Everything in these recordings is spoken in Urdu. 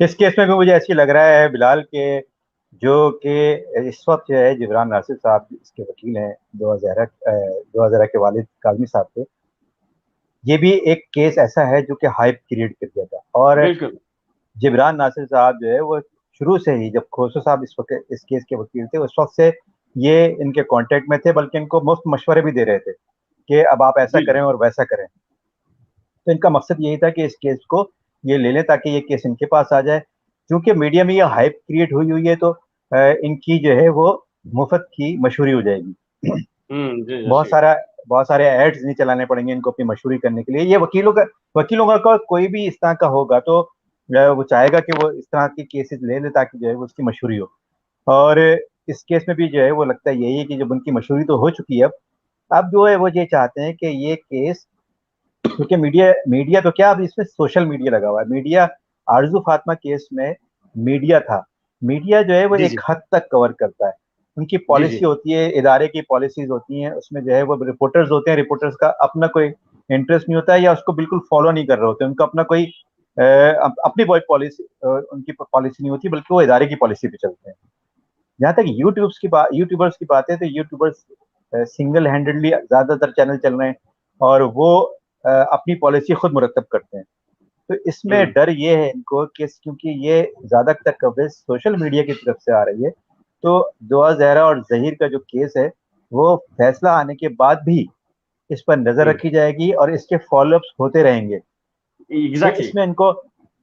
اس کیس میں بھی مجھے ایسی لگ رہا ہے بلال کہ جو کہ اس وقت جو ہے جبران ناصر صاحب اس کے وکیل ہیں، دعا زہرا کے والد کاظمی صاحب کے، یہ بھی ایک کیس ایسا ہے جو کہ ہائپ کریٹ کر دیا تھا. اور بالکل جبران ناصر صاحب جو ہے وہ شروع سے ہی، جب کھوسرو صاحب اس وقت اس کیس کے وکیل تھے، اس وقت سے یہ ان کے کانٹیکٹ میں تھے، بلکہ ان کو مفت مشورے بھی دے رہے تھے کہ اب آپ ایسا جی کریں اور ویسا کریں. تو ان کا مقصد یہی تھا کہ اس کیس کو یہ لے لیں تاکہ یہ کیس ان کے پاس آ جائے. کیونکہ میڈیا میں یہ ہائپ کریٹ ہوئی ہے تو ان کی جو ہے وہ مفت کی مشہوری ہو جائے گی. جی بہت سارے ایڈز نہیں چلانے پڑیں گے ان کو اپنی مشہوری کرنے کے لیے. یہ وکیلوں کا کوئی بھی اس طرح کا ہوگا تو وہ چاہے گا کہ وہ اس طرح کی کیسز لے لے تاکہ جو ہے وہ اس کی مشہوری ہو. اور اس کیس میں بھی جو ہے وہ لگتا ہے یہی ہے کہ جب ان کی مشہوری تو ہو چکی ہے، اب جو ہے وہ یہ چاہتے ہیں کہ یہ کیس، کیونکہ میڈیا تو کیا، اب اس میں سوشل میڈیا لگا ہوا ہے. میڈیا آرزو فاطمہ کیس میں میڈیا تھا، میڈیا جو ہے وہ جی ایک حد تک کور کرتا ہے. ان کی جی جی پالیسی ہوتی ہے، ادارے کی پالیسیز ہوتی ہیں، اس میں جو ہے وہ رپورٹرز ہوتے ہیں، رپورٹرز کا اپنا کوئی انٹرسٹ نہیں ہوتا ہے یا اس کو بالکل فالو نہیں کر رہے ہوتے. ان کا اپنا کوئی اپنی پالیسی، ان کی پالیسی نہیں ہوتی، بلکہ وہ ادارے کی پالیسی پہ چلتے ہیں. جہاں تک یوٹیوبرز کی بات ہے تو یوٹیوبرز سنگل ہینڈڈلی زیادہ تر چینل چل رہے ہیں اور وہ اپنی پالیسی خود مرتب کرتے ہیں. تو اس میں ڈر یہ ہے ان کو کہ کیونکہ یہ زیادہ تر کوریج سوشل میڈیا کی طرف سے آ رہی ہے، تو دعا زہرا اور ظہیر کا جو کیس ہے وہ فیصلہ آنے کے بعد بھی اس پر نظر رکھی جائے گی اور اس کے فالو اپس ہوتے رہیں گے. تو ایگزیکٹلی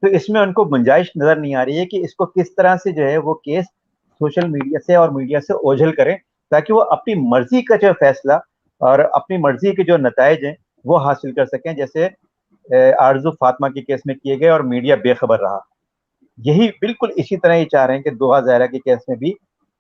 اس میں ان کو گنجائش نظر نہیں آ رہی ہے کہ اس کو کس طرح سے جو ہے وہ کیس سوشل میڈیا سے اور میڈیا سے اوجھل کریں تاکہ وہ اپنی مرضی کا جو فیصلہ اور اپنی مرضی کے جو نتائج ہیں وہ حاصل کر سکیں، جیسے آرزو فاطمہ کے کیس میں کیے گئے اور میڈیا بے خبر رہا. یہی بالکل اسی طرح یہ چاہ رہے ہیں کہ دعا زہرا کے کیس میں بھی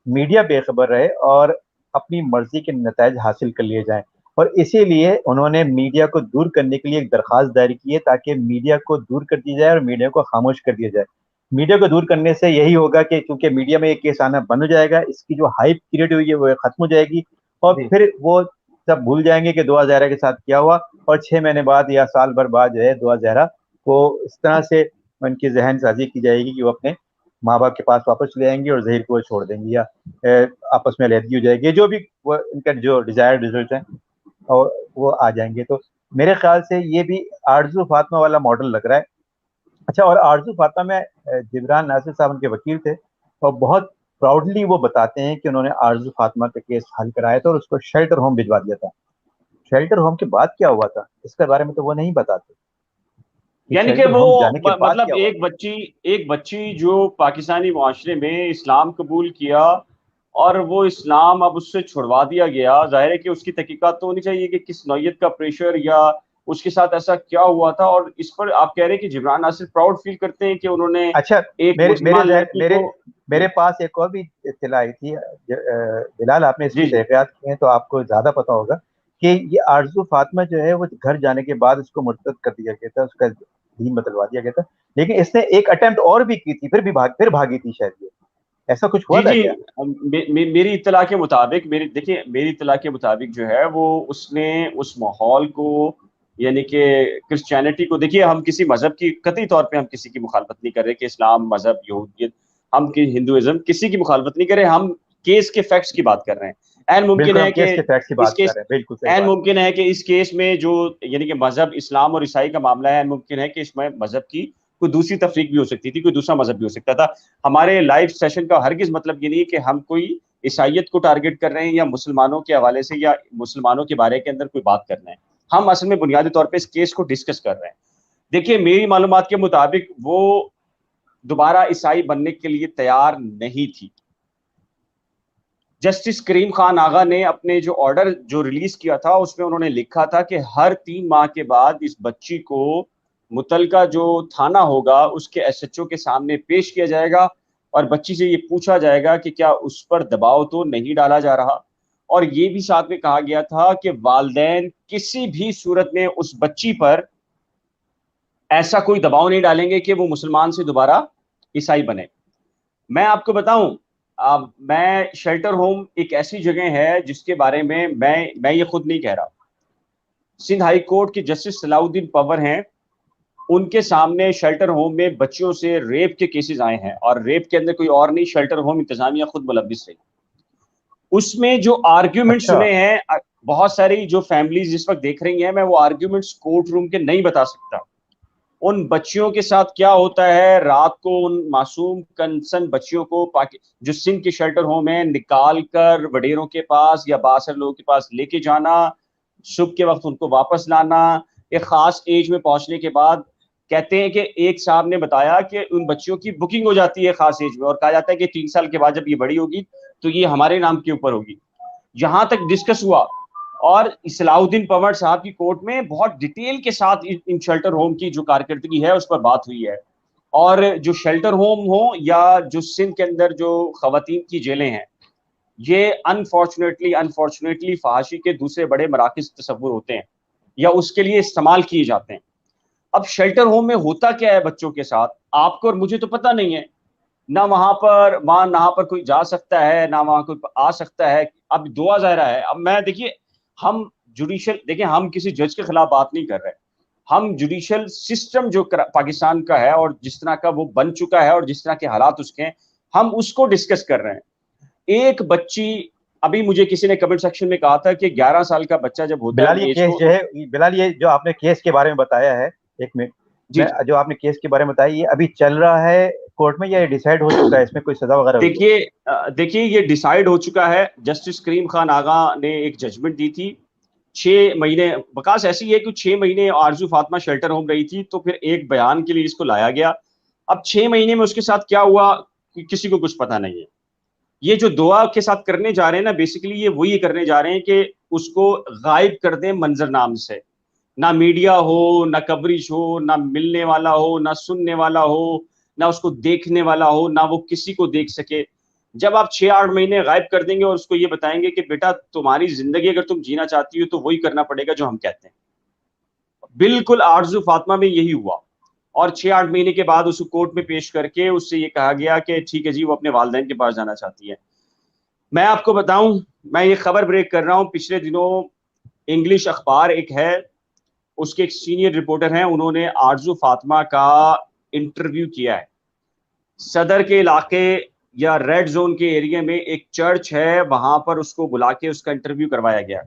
میڈیا بے خبر رہے اور اپنی مرضی کے نتائج حاصل کر لیے جائیں. اور اسی لیے انہوں نے میڈیا کو دور کرنے کے لیے ایک درخواست دائر کی ہے تاکہ میڈیا کو دور کر دیا جائے اور میڈیا کو خاموش کر دیا جائے. میڈیا کو دور کرنے سے یہی ہوگا کہ چونکہ میڈیا میں یہ کیس آنا بند ہو جائے گا، اس کی جو ہائپ کریٹ ہوئی ہے وہ ختم ہو جائے گی اور پھر وہ سب بھول جائیں گے کہ دعا زہرا کے ساتھ کیا ہوا. اور 6 مہینے بعد یا سال بھر بعد جو ہے دعا زہرا کو اس طرح سے ان کی ذہن سازی کی جائے گی کہ وہ اپنے ماں باپ کے پاس واپس لے آئیں گے اور ظہیر کو چھوڑ دیں گے یا آپس میں علیحدگی ہو جائے گی، جو بھی ان کا جو ڈیزائرڈ رزلٹ ہیں اور وہ آ جائیں گے. تو میرے خیال سے یہ بھی آرزو فاطمہ والا ماڈل لگ رہا ہے. اچھا، اور آرزو فاطمہ میں جبران ناصر صاحب ان کے وکیل تھے اور بہت پراؤڈلی وہ بتاتے ہیں کہ انہوں نے آرزو فاطمہ کا کیس حل کرایا تھا اور اس کو شیلٹر ہوم بھجوا دیا تھا. شیلٹر ہوم کے بعد کیا ہوا تھا اس کے بارے میں تو وہ نہیں بتاتے. یعنی کہ شیلٹر وہ ہوم جانے کے بعد مطلب کیا ہوا ایک بچی جو پاکستانی معاشرے میں اسلام قبول کیا اور وہ اسلام اب اس سے چھڑوا دیا گیا، ظاہر ہے کہ اس کی تحقیقات تو ہونی چاہیے کہ کس نوعیت کا پریشر یا اس کے ساتھ ایسا کیا ہوا تھا. اور اس پر آپ کہہ رہے ہیں کہ جبران ناصر پراؤڈ فیل کرتے ہیں کہ انہوں نے اچھا، ایک مسلمان لڑکی کو. میرے پاس ایک اور بھی اطلاع آئی تھی بلال، آپ نے اس جی کی جی تحقیقات کی ہیں تو آپ کو زیادہ پتا ہوگا کہ یہ آرزو فاطمہ جو ہے وہ گھر جانے کے بعد اس کو مرتد کر دیا گیا تھا، اس کا دین بدلوا دیا گیا تھا، لیکن اس نے ایک اٹیمپٹ اور بھی کی تھی، پھر بھاگی تھی شاید. یہ ایسا کچھ ہوا جی تھا کیا؟ میری اطلاع کے مطابق میری اطلاع کے مطابق جو ہے وہ اس نے اس ماحول کو، یعنی کہ کرسچینٹی کو، دیکھیے ہم کسی مذہب کی قطعی طور پہ ہم کسی کی مخالفت نہیں کر رہے کہ اسلام مذہب یہودیت ہم کی ہندوازم کسی کی مخالفت نہیں کر رہے، ہم کیس کے فیکٹس کی بات کر رہے ہیں. این ممکن بالکل ہے ہم کہ کیس کے فیکٹس کی اس بات کر کیس رہے ہیں، بالکل صحیح این بات. ممکن ہے کہ اس کیس میں جو یعنی کہ مذہب اسلام اور عیسائی کا معاملہ ہے، ممکن ہے کہ اس میں مذہب کی کوئی دوسری تفریق بھی ہو سکتی تھی، کوئی دوسرا مذہب بھی ہو سکتا تھا. ہمارے لائیو سیشن کا ہرگز مطلب یہ نہیں کہ ہم کوئی عیسائیت کو ٹارگٹ کر رہے ہیں یا مسلمانوں کے حوالے سے یا مسلمانوں کے بارے کے اندر کوئی بات کر رہے ہیں. ہم اصل میں بنیادی طور پہ اس کیس کو ڈسکس کر رہے ہیں. دیکھیے میری معلومات کے مطابق وہ دوبارہ عیسائی بننے کے لیے تیار نہیں تھی. جسٹس کریم خان آغا نے اپنے جو آرڈر جو ریلیز کیا تھا اس میں انہوں نے لکھا تھا کہ ہر 3 ماہ کے بعد اس بچی کو متعلقہ جو تھانہ ہوگا اس کے ایس ایچ او کے سامنے پیش کیا جائے گا اور بچی سے یہ پوچھا جائے گا کہ کیا اس پر دباؤ تو نہیں ڈالا جا رہا. اور یہ بھی ساتھ میں کہا گیا تھا کہ والدین کسی بھی صورت میں اس بچی پر ایسا کوئی دباؤ نہیں ڈالیں گے کہ وہ مسلمان سے دوبارہ عیسائی بنے. میں آپ کو بتاؤں، میں شیلٹر ہوم ایک ایسی جگہ ہے جس کے بارے میں میں یہ خود نہیں کہہ رہا. سندھ ہائی کورٹ کے جسٹس صلاح الدین پنور ہیں، ان کے سامنے شیلٹر ہوم میں بچیوں سے ریپ کے کیسز آئے ہیں، اور ریپ کے اندر کوئی اور نہیں، شیلٹر ہوم انتظامیہ خود ملوث رہی. اس میں جو آرگیومنٹ اچھا سنے ہیں بہت ساری جو فیملیز جس وقت دیکھ رہی ہیں، میں وہ آرگیومنٹس کورٹ روم کے نہیں بتا سکتا. ان بچیوں کے ساتھ کیا ہوتا ہے، رات کو ان معصوم کنسن بچیوں کو جو سندھ کے شیلٹر ہوم ہیں نکال کر وڈیروں کے پاس یا بااثر لوگوں کے پاس لے کے جانا، صبح کے وقت ان کو واپس لانا. ایک خاص ایج میں پہنچنے کے بعد کہتے ہیں کہ ایک صاحب نے بتایا کہ ان بچیوں کی بکنگ ہو جاتی ہے خاص ایج میں، اور کہا جاتا ہے کہ 3 سال کے بعد جب یہ بڑی ہوگی تو یہ ہمارے نام کے اوپر ہوگی. یہاں تک ڈسکس ہوا، اور صلاح الدین پنور صاحب کی کورٹ میں بہت ڈیٹیل کے ساتھ ان شیلٹر ہوم کی جو کارکردگی ہے اس پر بات ہوئی ہے. اور جو شیلٹر ہوم ہو یا جو سندھ کے اندر جو خواتین کی جیلیں ہیں، یہ انفارچونیٹلی فحاشی کے دوسرے بڑے مراکز تصور ہوتے ہیں یا اس کے لیے استعمال کیے جاتے ہیں. اب شیلٹر ہوم میں ہوتا کیا ہے بچوں کے ساتھ، آپ کو اور مجھے تو پتہ نہیں ہے. نہ وہاں پر کوئی جا سکتا ہے، نہ وہاں کوئی آ سکتا ہے. اب دعا ظاہرہ ہے. اب میں دیکھیے، ہم دیکھیں ہم کسی جج کے خلاف بات نہیں کر رہے، ہم جوڈیشل سسٹم جو پاکستان کا ہے اور جس طرح کا وہ بن چکا ہے اور جس طرح کے حالات اس کے ہیں، ہم اس کو ڈسکس کر رہے ہیں. ایک بچی، ابھی مجھے کسی نے کمنٹ سیکشن میں کہا تھا کہ 11 سال کا بچہ جب ہوتا ہے بلال، یہ کیس جو ہے، بلال یہ جو آپ نے کیس کے بارے میں بتایا ہے، ایک منٹ جی جو آپ نے کیس کے بارے میں بتایا، یہ ابھی چل رہا ہے کورٹ میں یا یہ ڈیسائیڈ ہو چکا ہے، اس میں کوئی سزا وغیرہ ہوئی ہے؟ دیکھیے یہ ڈیسائیڈ ہو چکا ہے. جسٹس کریم خان آغا نے ایک ججمنٹ دی تھی. 6 مہینے بکاس ایسی ہے کہ 6 مہینے آرزو فاطمہ شیلٹر ہوم رہی تھی، تو پھر ایک بیان کے لیے اس کو لایا گیا. اب 6 مہینے میں اس کے ساتھ کیا ہوا کسی کو کچھ پتا نہیں ہے. یہ جو دعا کے ساتھ کرنے جا رہے ہیں نا، بیسیکلی یہ وہی کرنے جا رہے ہیں کہ اس کو غائب کر دیں منظر نام سے. نہ میڈیا ہو، نہ کوریج ہو، نہ ملنے والا ہو، نہ سننے والا ہو، نہ اس کو دیکھنے والا ہو، نہ وہ کسی کو دیکھ سکے. جب آپ 6-8 مہینے غائب کر دیں گے اور اس کو یہ بتائیں گے کہ بیٹا تمہاری زندگی اگر تم جینا چاہتی ہو تو وہی کرنا پڑے گا جو ہم کہتے ہیں. بالکل آرزو فاطمہ میں یہی ہوا. اور 6-8 مہینے کے بعد اس کو کورٹ میں پیش کر کے اس سے یہ کہا گیا کہ ٹھیک ہے جی وہ اپنے والدین کے پاس جانا چاہتی ہے. میں آپ کو بتاؤں، میں یہ خبر بریک کر رہا ہوں، پچھلے دنوں انگلش اخبار ایک ہے، اس کے ایک سینئر رپورٹر ہیں، انہوں نے آرزو فاطمہ کا انٹرویو کیا ہے. صدر کے علاقے یا ریڈ زون کے ایریا میں ایک چرچ ہے، وہاں پر اس کو بلا کے اس کا انٹرویو کروایا گیا.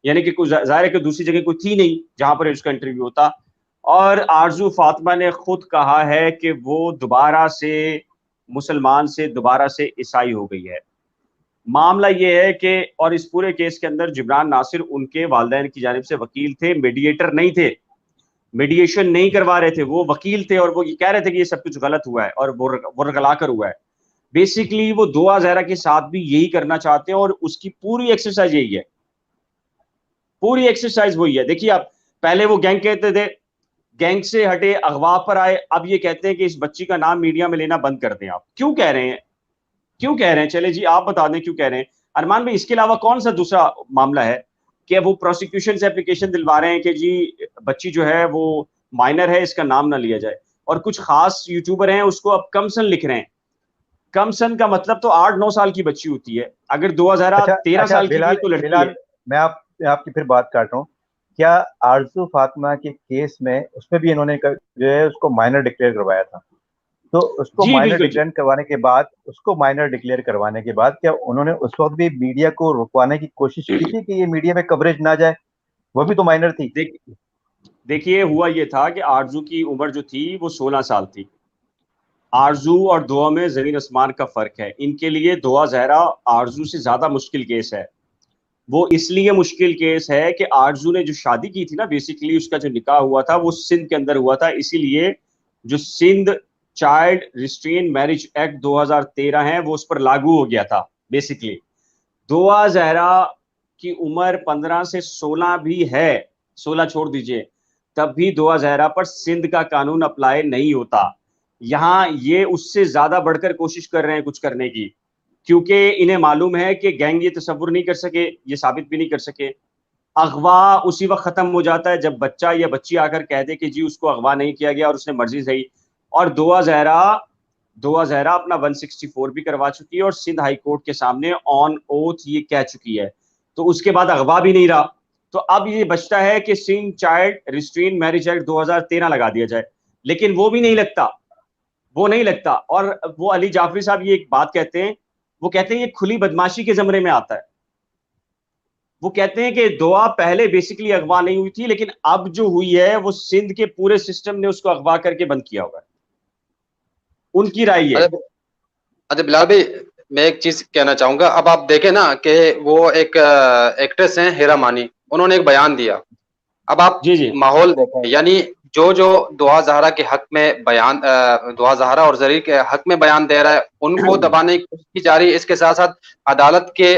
یعنی کہ ظاہر ہے کہ دوسری جگہ کوئی تھی نہیں جہاں پر اس کا انٹرویو ہوتا. اور آرزو فاطمہ نے خود کہا ہے کہ وہ دوبارہ سے مسلمان سے دوبارہ سے عیسائی ہو گئی ہے. معاملہ یہ ہے کہ اور اس پورے کیس کے اندر جبران ناصر ان کے والدین کی جانب سے وکیل تھے، میڈیٹر نہیں تھے، میڈیشن نہیں کروا رہے تھے، وہ وکیل تھے اور وہ یہ کہہ رہے تھے کہ یہ سب کچھ غلط ہوا ہے اور وہ رگلا کر ہوا ہے. بیسیکلی وہ دعا زہرا کے ساتھ بھی یہی کرنا چاہتے ہیں اور اس کی پوری ایکسرسائز یہی ہے، پوری ایکسرسائز وہی ہے. دیکھیے آپ، پہلے وہ گینگ کہتے تھے، گینگ سے ہٹے اغوا پر آئے، اب یہ کہتے ہیں کہ اس بچی کا نام میڈیا میں لینا بند کر دیں. آپ کیوں کہہ رہے ہیں، کیوں کہہ رہے ہیں؟ چلے جی آپ بتا دیں کیوں کہہ رہے ہیں. ارمان بھائی اس کے علاوہ کون سا دوسرا معاملہ ہے کہ وہ پروسیکیوشن سے اپلیکیشن دلوا رہے ہیں کہ جی بچی جو ہے وہ مائنر ہے، اس کا نام نہ لیا جائے. اور کچھ خاص یوٹیوبر ہیں اس کو اب کمسن لکھ رہے ہیں. کمسن کا مطلب تو 8-9 سال کی بچی ہوتی ہے، اگر 2013 سال کی بھی تو لڑکی ہے. میں آپ کی پھر بات کاٹ رہا ہوں. کیا آرزو فاطمہ کے کیس میں اس میں بھی انہوں نے جو ہے اس کو مائنر ڈکلیئر کروایا تھا، تو اس کو مائنر ڈکلیئر کروانے کے بعد کیا انہوں نے اس وقت بھی میڈیا کو رکوانے کی کوشش کی تھی کہ یہ میڈیا میں کوریج نہ جائے؟ وہ بھی تو مائنر تھی. دیکھیے ہوا یہ تھا کہ آرزو کی عمر جو تھی وہ 16 سال تھی. آرزو اور دعا میں زمین آسمان کا فرق ہے. ان کے لیے دعا زہرا آرزو سے زیادہ مشکل کیس ہے. وہ اس لیے مشکل کیس ہے کہ آرزو نے جو شادی کی تھی نا، بیسیکلی اس کا جو نکاح ہوا تھا وہ سندھ کے اندر ہوا تھا، اسی لیے جو Sindh child restrain marriage act 2013 ہے وہ اس پر لاگو ہو گیا تھا. بیسیکلی دعا زہرا کی عمر 15 سے 16 بھی ہے، 16 چھوڑ دیجئے، تب بھی دعا زہرا پر سندھ کا قانون اپلائی نہیں ہوتا. یہاں یہ اس سے زیادہ بڑھ کر کوشش کر رہے ہیں کچھ کرنے کی، کیونکہ انہیں معلوم ہے کہ گینگ یہ تصور نہیں کر سکے، یہ ثابت بھی نہیں کر سکے. اغوا اسی وقت ختم ہو جاتا ہے جب بچہ یا بچی آ کر کہہ دے کہ جی اس کو اغوا نہیں کیا گیا اور اس نے مرضی صحیح. اور دعا زہرا اپنا 164 بھی کروا چکی ہے اور سندھ ہائی کورٹ کے سامنے آن اوتھ یہ کہہ چکی ہے، تو اس کے بعد اغوا بھی نہیں رہا. تو اب یہ بچتا ہے کہ Sindh child restrain marriage act 2013 لگا دیا جائے. لیکن وہ بھی نہیں لگتا، وہ نہیں لگتا. اور وہ علی جعفری صاحب یہ ایک بات کہتے ہیں، وہ کہتے ہیں یہ کھلی بدماشی کے زمرے میں آتا ہے. وہ کہتے ہیں کہ دعا پہلے بیسیکلی اغوا نہیں ہوئی تھی، لیکن اب جو ہوئی ہے وہ سندھ کے پورے سسٹم نے اس کو اغوا کر کے بند کیا ہوا ہے. ان کی رائے یہ. اچھا بلال بھائی، میں ایک چیز کہنا چاہوں گا. اب آپ دیکھیں نا کہ وہ ایک ایکٹریس ہیں ہیرا مانی، انہوں نے ایک بیان دیا. اب آپ جی ماحول دیکھیں، یعنی جو دعا زہرا کے حق میں بیان، دعا زہرا اور زریر کے حق میں بیان دے رہا ہے، ان کو دبانے کی کوشش کی جا رہی ہے. اس کے ساتھ ساتھ عدالت کے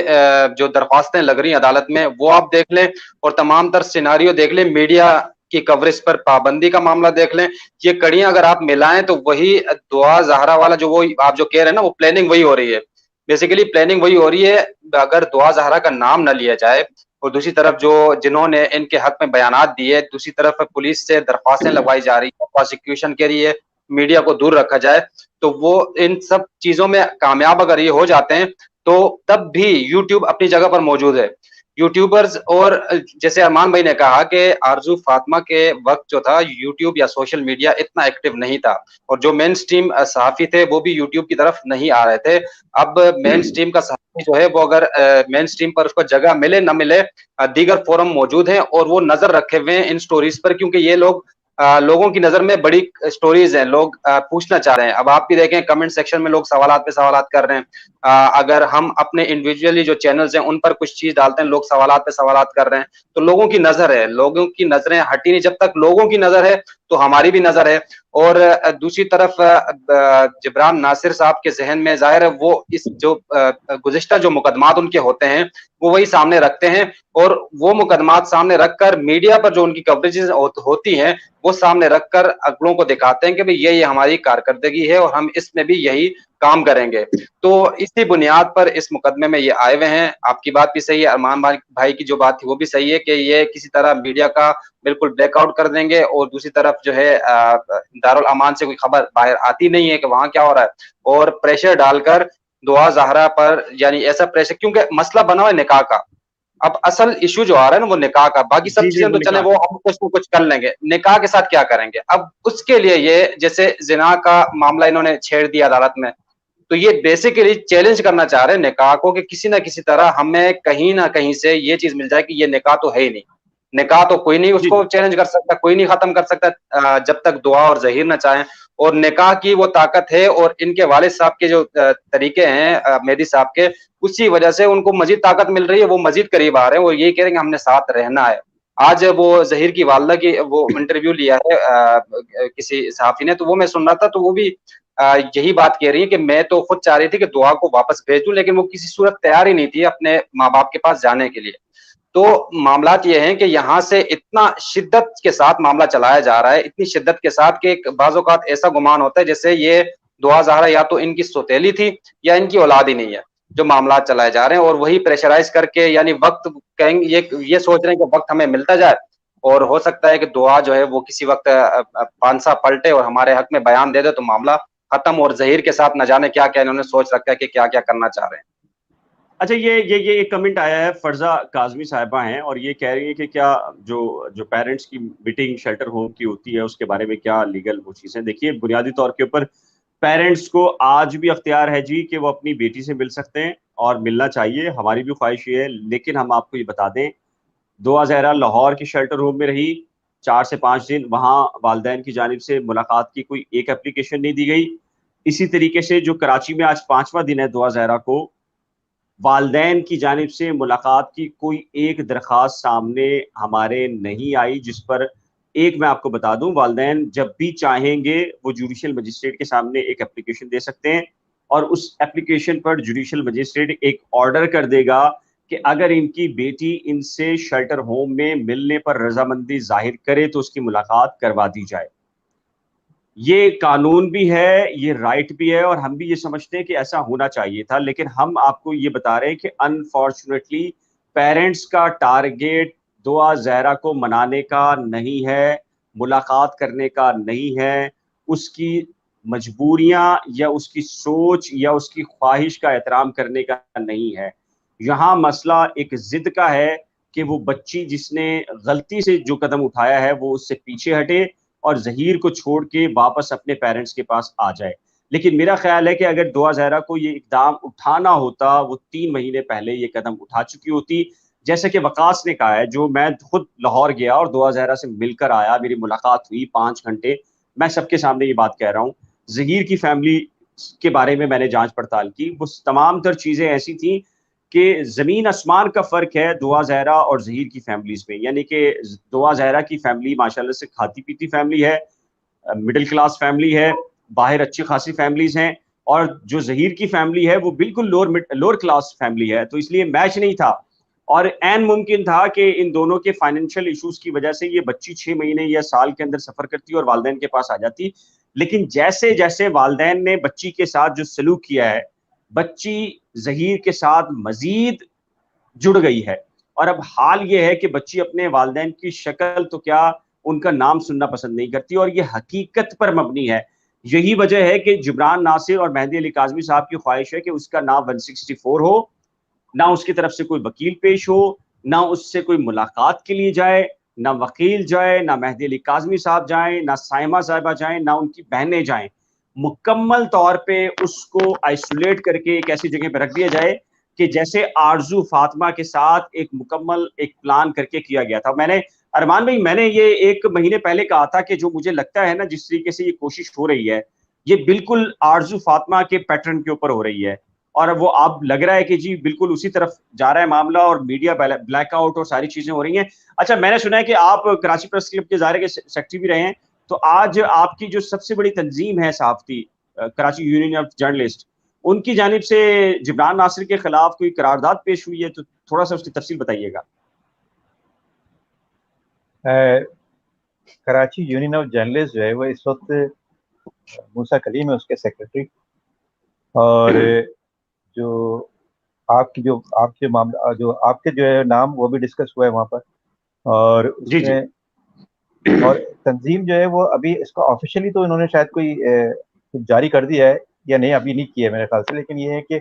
جو درخواستیں لگ رہی ہیں عدالت میں، وہ آپ دیکھ لیں، اور تمام تر سیناریو دیکھ لیں. میڈیا کی کوریج پر پابندی کا معاملہ دیکھ لیں. یہ کڑیاں اگر آپ ملائیں تو وہی دعا زہرا والا جو وہ آپ جو کہہ رہے ہیں نا، وہ پلاننگ وہی ہو رہی ہے. بیسیکلی پلاننگ وہی ہو رہی ہے. اگر دعا زہرا کا نام نہ لیا جائے، اور دوسری طرف جنہوں نے ان کے حق میں بیانات دیے، دوسری طرف پولیس سے درخواستیں لگوائی جا رہی ہیں، پروسیکیوشن کے لیے میڈیا کو دور رکھا جائے، تو وہ ان سب چیزوں میں کامیاب اگر یہ ہو جاتے ہیں تو تب بھی یوٹیوب اپنی جگہ پر موجود ہے. یوٹیوبرز، اور جیسے ارمان بھائی نے کہا کہ آرزو فاطمہ کے وقت جو تھا یوٹیوب یا سوشل میڈیا اتنا ایکٹیو نہیں تھا، اور جو مین سٹریم صحافی تھے وہ بھی یوٹیوب کی طرف نہیں آ رہے تھے. اب مین سٹریم کا صحافی جو ہے وہ اگر مین سٹریم پر اس کو جگہ ملے نہ ملے، دیگر فورم موجود ہیں اور وہ نظر رکھے ہوئے ہیں ان سٹوریز پر، کیونکہ یہ لوگوں کی نظر میں بڑی سٹوریز ہیں، لوگ پوچھنا چاہ رہے ہیں. اب آپ بھی دیکھیں کمنٹ سیکشن میں لوگ سوالات پہ سوالات کر رہے ہیں. اگر ہم اپنے انڈیویجولی جو چینلز ہیں ان پر کچھ چیز ڈالتے ہیں، لوگ سوالات پہ سوالات کر رہے ہیں. تو لوگوں کی نظر ہے، لوگوں کی نظریں ہٹی نہیں. جب تک لوگوں کی نظر ہے تو ہماری بھی نظر ہے. اور دوسری طرف جبران ناصر صاحب کے ذہن میں ظاہر ہے وہ اس جو گزشتہ جو مقدمات ان کے ہوتے ہیں وہ وہی سامنے رکھتے ہیں، اور وہ مقدمات سامنے رکھ کر میڈیا پر جو ان کی کوریجز ہوتی ہیں وہ سامنے رکھ کر اگلوں کو دکھاتے ہیں کہ بھئی یہ ہماری کارکردگی ہے اور ہم اس میں بھی یہی کام کریں گے. تو اسی بنیاد پر اس مقدمے میں یہ آئے ہوئے ہیں. آپ کی بات بھی صحیح ہے، ارمان بھائی کی جو بات تھی وہ بھی صحیح ہے کہ یہ کسی طرح میڈیا کا بالکل بلیک آؤٹ کر دیں گے، اور دوسری طرف جو ہے دارالامان سے کوئی خبر باہر آتی نہیں ہے کہ وہاں کیا ہو رہا ہے، اور پریشر ڈال کر دعا زہرا پر، یعنی ایسا پریشر، کیونکہ مسئلہ بنا ہوا ہے نکاح کا. اب اصل ایشو جو آ رہا ہے نا وہ نکاح کا. باقی سب چیزیں تو چلیں وہ ہم کچھ نہ کچھ کر لیں گے، نکاح کے ساتھ کیا کریں گے. اب اس کے لیے یہ جیسے زنا کا معاملہ انہوں نے چھیڑ دیا عدالت میں، تو یہ بیسیکلی چیلنج کرنا چاہ رہے ہیں نکاح کو کہ کسی نہ کسی طرح ہمیں کہیں نہ کہیں سے یہ چیز مل جائے کہ یہ نکاح تو ہے ہی نہیں. نکاح تو کوئی نہیں اس کو چیلنج کر سکتا، کوئی نہیں ختم کر سکتا جب تک دعا اور ظہیر نہ چاہیں. اور نکاح کی وہ طاقت ہے، اور ان کے والد صاحب کے جو طریقے ہیں مہدی صاحب کے، اسی وجہ سے ان کو مزید طاقت مل رہی ہے. وہ مزید قریب آ رہے ہیں، وہ یہی کہہ رہے ہیں کہ ہم نے ساتھ رہنا ہے. آج وہ ظہیر کی والدہ کی وہ انٹرویو لیا ہے کسی صحافی نے، تو وہ میں سن رہا تھا، تو وہ بھی یہی بات کہہ رہی ہے کہ میں تو خود چاہ رہی تھی کہ دعا کو واپس بھیج دوں، لیکن وہ کسی صورت تیار ہی نہیں تھی اپنے ماں باپ کے پاس جانے کے لیے. تو معاملات یہ ہیں کہ یہاں سے اتنا شدت کے ساتھ معاملہ چلایا جا رہا ہے، اتنی شدت کے ساتھ کہ بعض اوقات ایسا گمان ہوتا ہے جیسے یہ دعا زہرا یا تو ان کی سوتیلی تھی یا ان کی اولاد ہی نہیں ہے، جو معاملات چلائے جا رہے ہیں. اور وہی پریشرائز کر کے، یعنی وقت کہیں یہ سوچ رہے ہیں کہ وقت ہمیں ملتا جائے، اور ہو سکتا ہے کہ دعا جو ہے وہ کسی وقت پانسا پلٹے اور ہمارے حق میں بیان دے دے تو معاملہ ختم. اور ظہیر کے ساتھ نہ جانے کیا کیا انہوں نے سوچ رکھا ہے کہ کیا کیا کرنا چاہ رہے ہیں. اچھا، یہ ایک کمنٹ آیا ہے، فرزا کاظمی صاحبہ ہیں، اور یہ کہہ رہی ہیں کہ کیا جو پیرنٹس کی میٹنگ شیلٹر ہوم کی ہوتی ہے اس کے بارے میں کیا لیگل وہ چیزیں. دیکھیے، بنیادی طور کے اوپر پیرنٹس کو آج بھی اختیار ہے جی کہ وہ اپنی بیٹی سے مل سکتے ہیں، اور ملنا چاہیے، ہماری بھی خواہش یہ ہے. لیکن ہم آپ کو یہ بتا دیں، دعا زہرا لاہور کے شیلٹر ہوم میں رہی 4 سے 5 دن. وہاں والدین کی جانب سے ملاقات کی کوئی ایک اپلیکیشن نہیں دی گئی. اسی طریقے سے جو کراچی میں آج 5واں دن ہے دعا زہرا کو، والدین کی جانب سے ملاقات کی کوئی ایک درخواست سامنے ہمارے نہیں آئی، جس پر ایک میں آپ کو بتا دوں، والدین جب بھی چاہیں گے وہ جوڈیشل مجسٹریٹ کے سامنے ایک اپلیکیشن دے سکتے ہیں، اور اس اپلیکیشن پر جوڈیشل مجسٹریٹ ایک آرڈر کر دے گا کہ اگر ان کی بیٹی ان سے شیلٹر ہوم میں ملنے پر رضامندی ظاہر کرے تو اس کی ملاقات کروا دی جائے. یہ قانون بھی ہے، یہ رائٹ بھی ہے، اور ہم بھی یہ سمجھتے ہیں کہ ایسا ہونا چاہیے تھا. لیکن ہم آپ کو یہ بتا رہے ہیں کہ انفارچونیٹلی پیرنٹس کا ٹارگیٹ دعا زہرا کو منانے کا نہیں ہے، ملاقات کرنے کا نہیں ہے، اس کی مجبوریاں یا اس کی سوچ یا اس کی خواہش کا احترام کرنے کا نہیں ہے. یہاں مسئلہ ایک ضد کا ہے کہ وہ بچی جس نے غلطی سے جو قدم اٹھایا ہے وہ اس سے پیچھے ہٹے اور ظہیر کو چھوڑ کے واپس اپنے پیرنٹس کے پاس آ جائے. لیکن میرا خیال ہے کہ اگر دعا زہرا کو یہ اقدام اٹھانا ہوتا وہ 3 مہینے پہلے یہ قدم اٹھا چکی ہوتی. جیسے کہ وقاص نے کہا ہے, جو میں خود لاہور گیا اور دعا زہرا سے مل کر آیا, میری ملاقات ہوئی 5 گھنٹے, میں سب کے سامنے یہ بات کہہ رہا ہوں, ظہیر کی فیملی کے بارے میں نے جانچ پڑتال کی, وہ تمام تر چیزیں ایسی تھیں کہ زمین آسمان کا فرق ہے دعا زہرا اور ظہیر کی فیملیز میں. یعنی کہ دعا زہرا کی فیملی ماشاءاللہ سے کھاتی پیتی فیملی ہے, مڈل کلاس فیملی ہے, باہر اچھی خاصی فیملیز ہیں, اور جو ظہیر کی فیملی ہے وہ بالکل لوور کلاس فیملی ہے. تو اس لیے میچ نہیں تھا, اور عین ممکن تھا کہ ان دونوں کے فائنینشیل ایشوز کی وجہ سے یہ بچی 6 مہینے یا سال کے اندر سفر کرتی اور والدین کے پاس آ جاتی. لیکن جیسے جیسے والدین نے بچی کے ساتھ جو سلوک کیا ہے, بچی ظہیر کے ساتھ مزید جڑ گئی ہے, اور اب حال یہ ہے کہ بچی اپنے والدین کی شکل تو کیا ان کا نام سننا پسند نہیں کرتی, اور یہ حقیقت پر مبنی ہے. یہی وجہ ہے کہ جبران ناصر اور مہدی علی کاظمی صاحب کی خواہش ہے کہ اس کا نام 164 ہو, نہ اس کی طرف سے کوئی وکیل پیش ہو, نہ اس سے کوئی ملاقات کے لیے جائے, نہ وکیل جائے, نہ مہدی علی کاظمی صاحب جائیں, نہ سائمہ صاحبہ جائیں, نہ ان کی بہنیں جائیں. مکمل طور پہ اس کو آئسولیٹ کر کے ایک ایسی جگہ پہ رکھ دیا جائے کہ جیسے آرزو فاطمہ کے ساتھ ایک مکمل ایک پلان کر کے کیا گیا تھا. میں نے ارمان بھائی, میں نے یہ 1 مہینے پہلے کہا تھا کہ جو مجھے لگتا ہے نا جس طریقے سے یہ کوشش ہو رہی ہے, یہ بالکل آرزو فاطمہ کے پیٹرن کے اوپر ہو رہی ہے, اور وہ اب لگ رہا ہے کہ جی بالکل اسی طرف جا رہا ہے معاملہ, اور میڈیا بلیک آؤٹ اور ساری چیزیں ہو رہی ہیں. اچھا, میں نے سنا ہے کہ آپ کراچی پریس کلب کے ظاہر کے سیکرٹری بھی رہے ہیں, تو آج آپ کی جو سب سے بڑی تنظیم ہے صحافتی, کراچی یونین آف جرنلسٹ, ان کی جانب سے جبران ناصر کے خلاف کوئی قرارداد پیش ہوئی ہے, تو تھوڑا سا اس کی تفصیل بتائیے گا. کراچی یونین آف جرنلسٹ جو ہے وہ اس وقت موسیٰ کلیم ہے اس کے سیکرٹری, اور جو آپ کی جو معاملہ جو آپ کے جو ہے نام وہ بھی ڈسکس ہوا ہے وہاں پر, اور اس جی میں اور تنظیم جو ہے وہ ابھی اس کو آفیشیلی تو انہوں نے شاید کوئی جاری کر دیا ہے یا نہیں, ابھی نہیں کیا ہے میرے خیال سے, لیکن یہ ہے کہ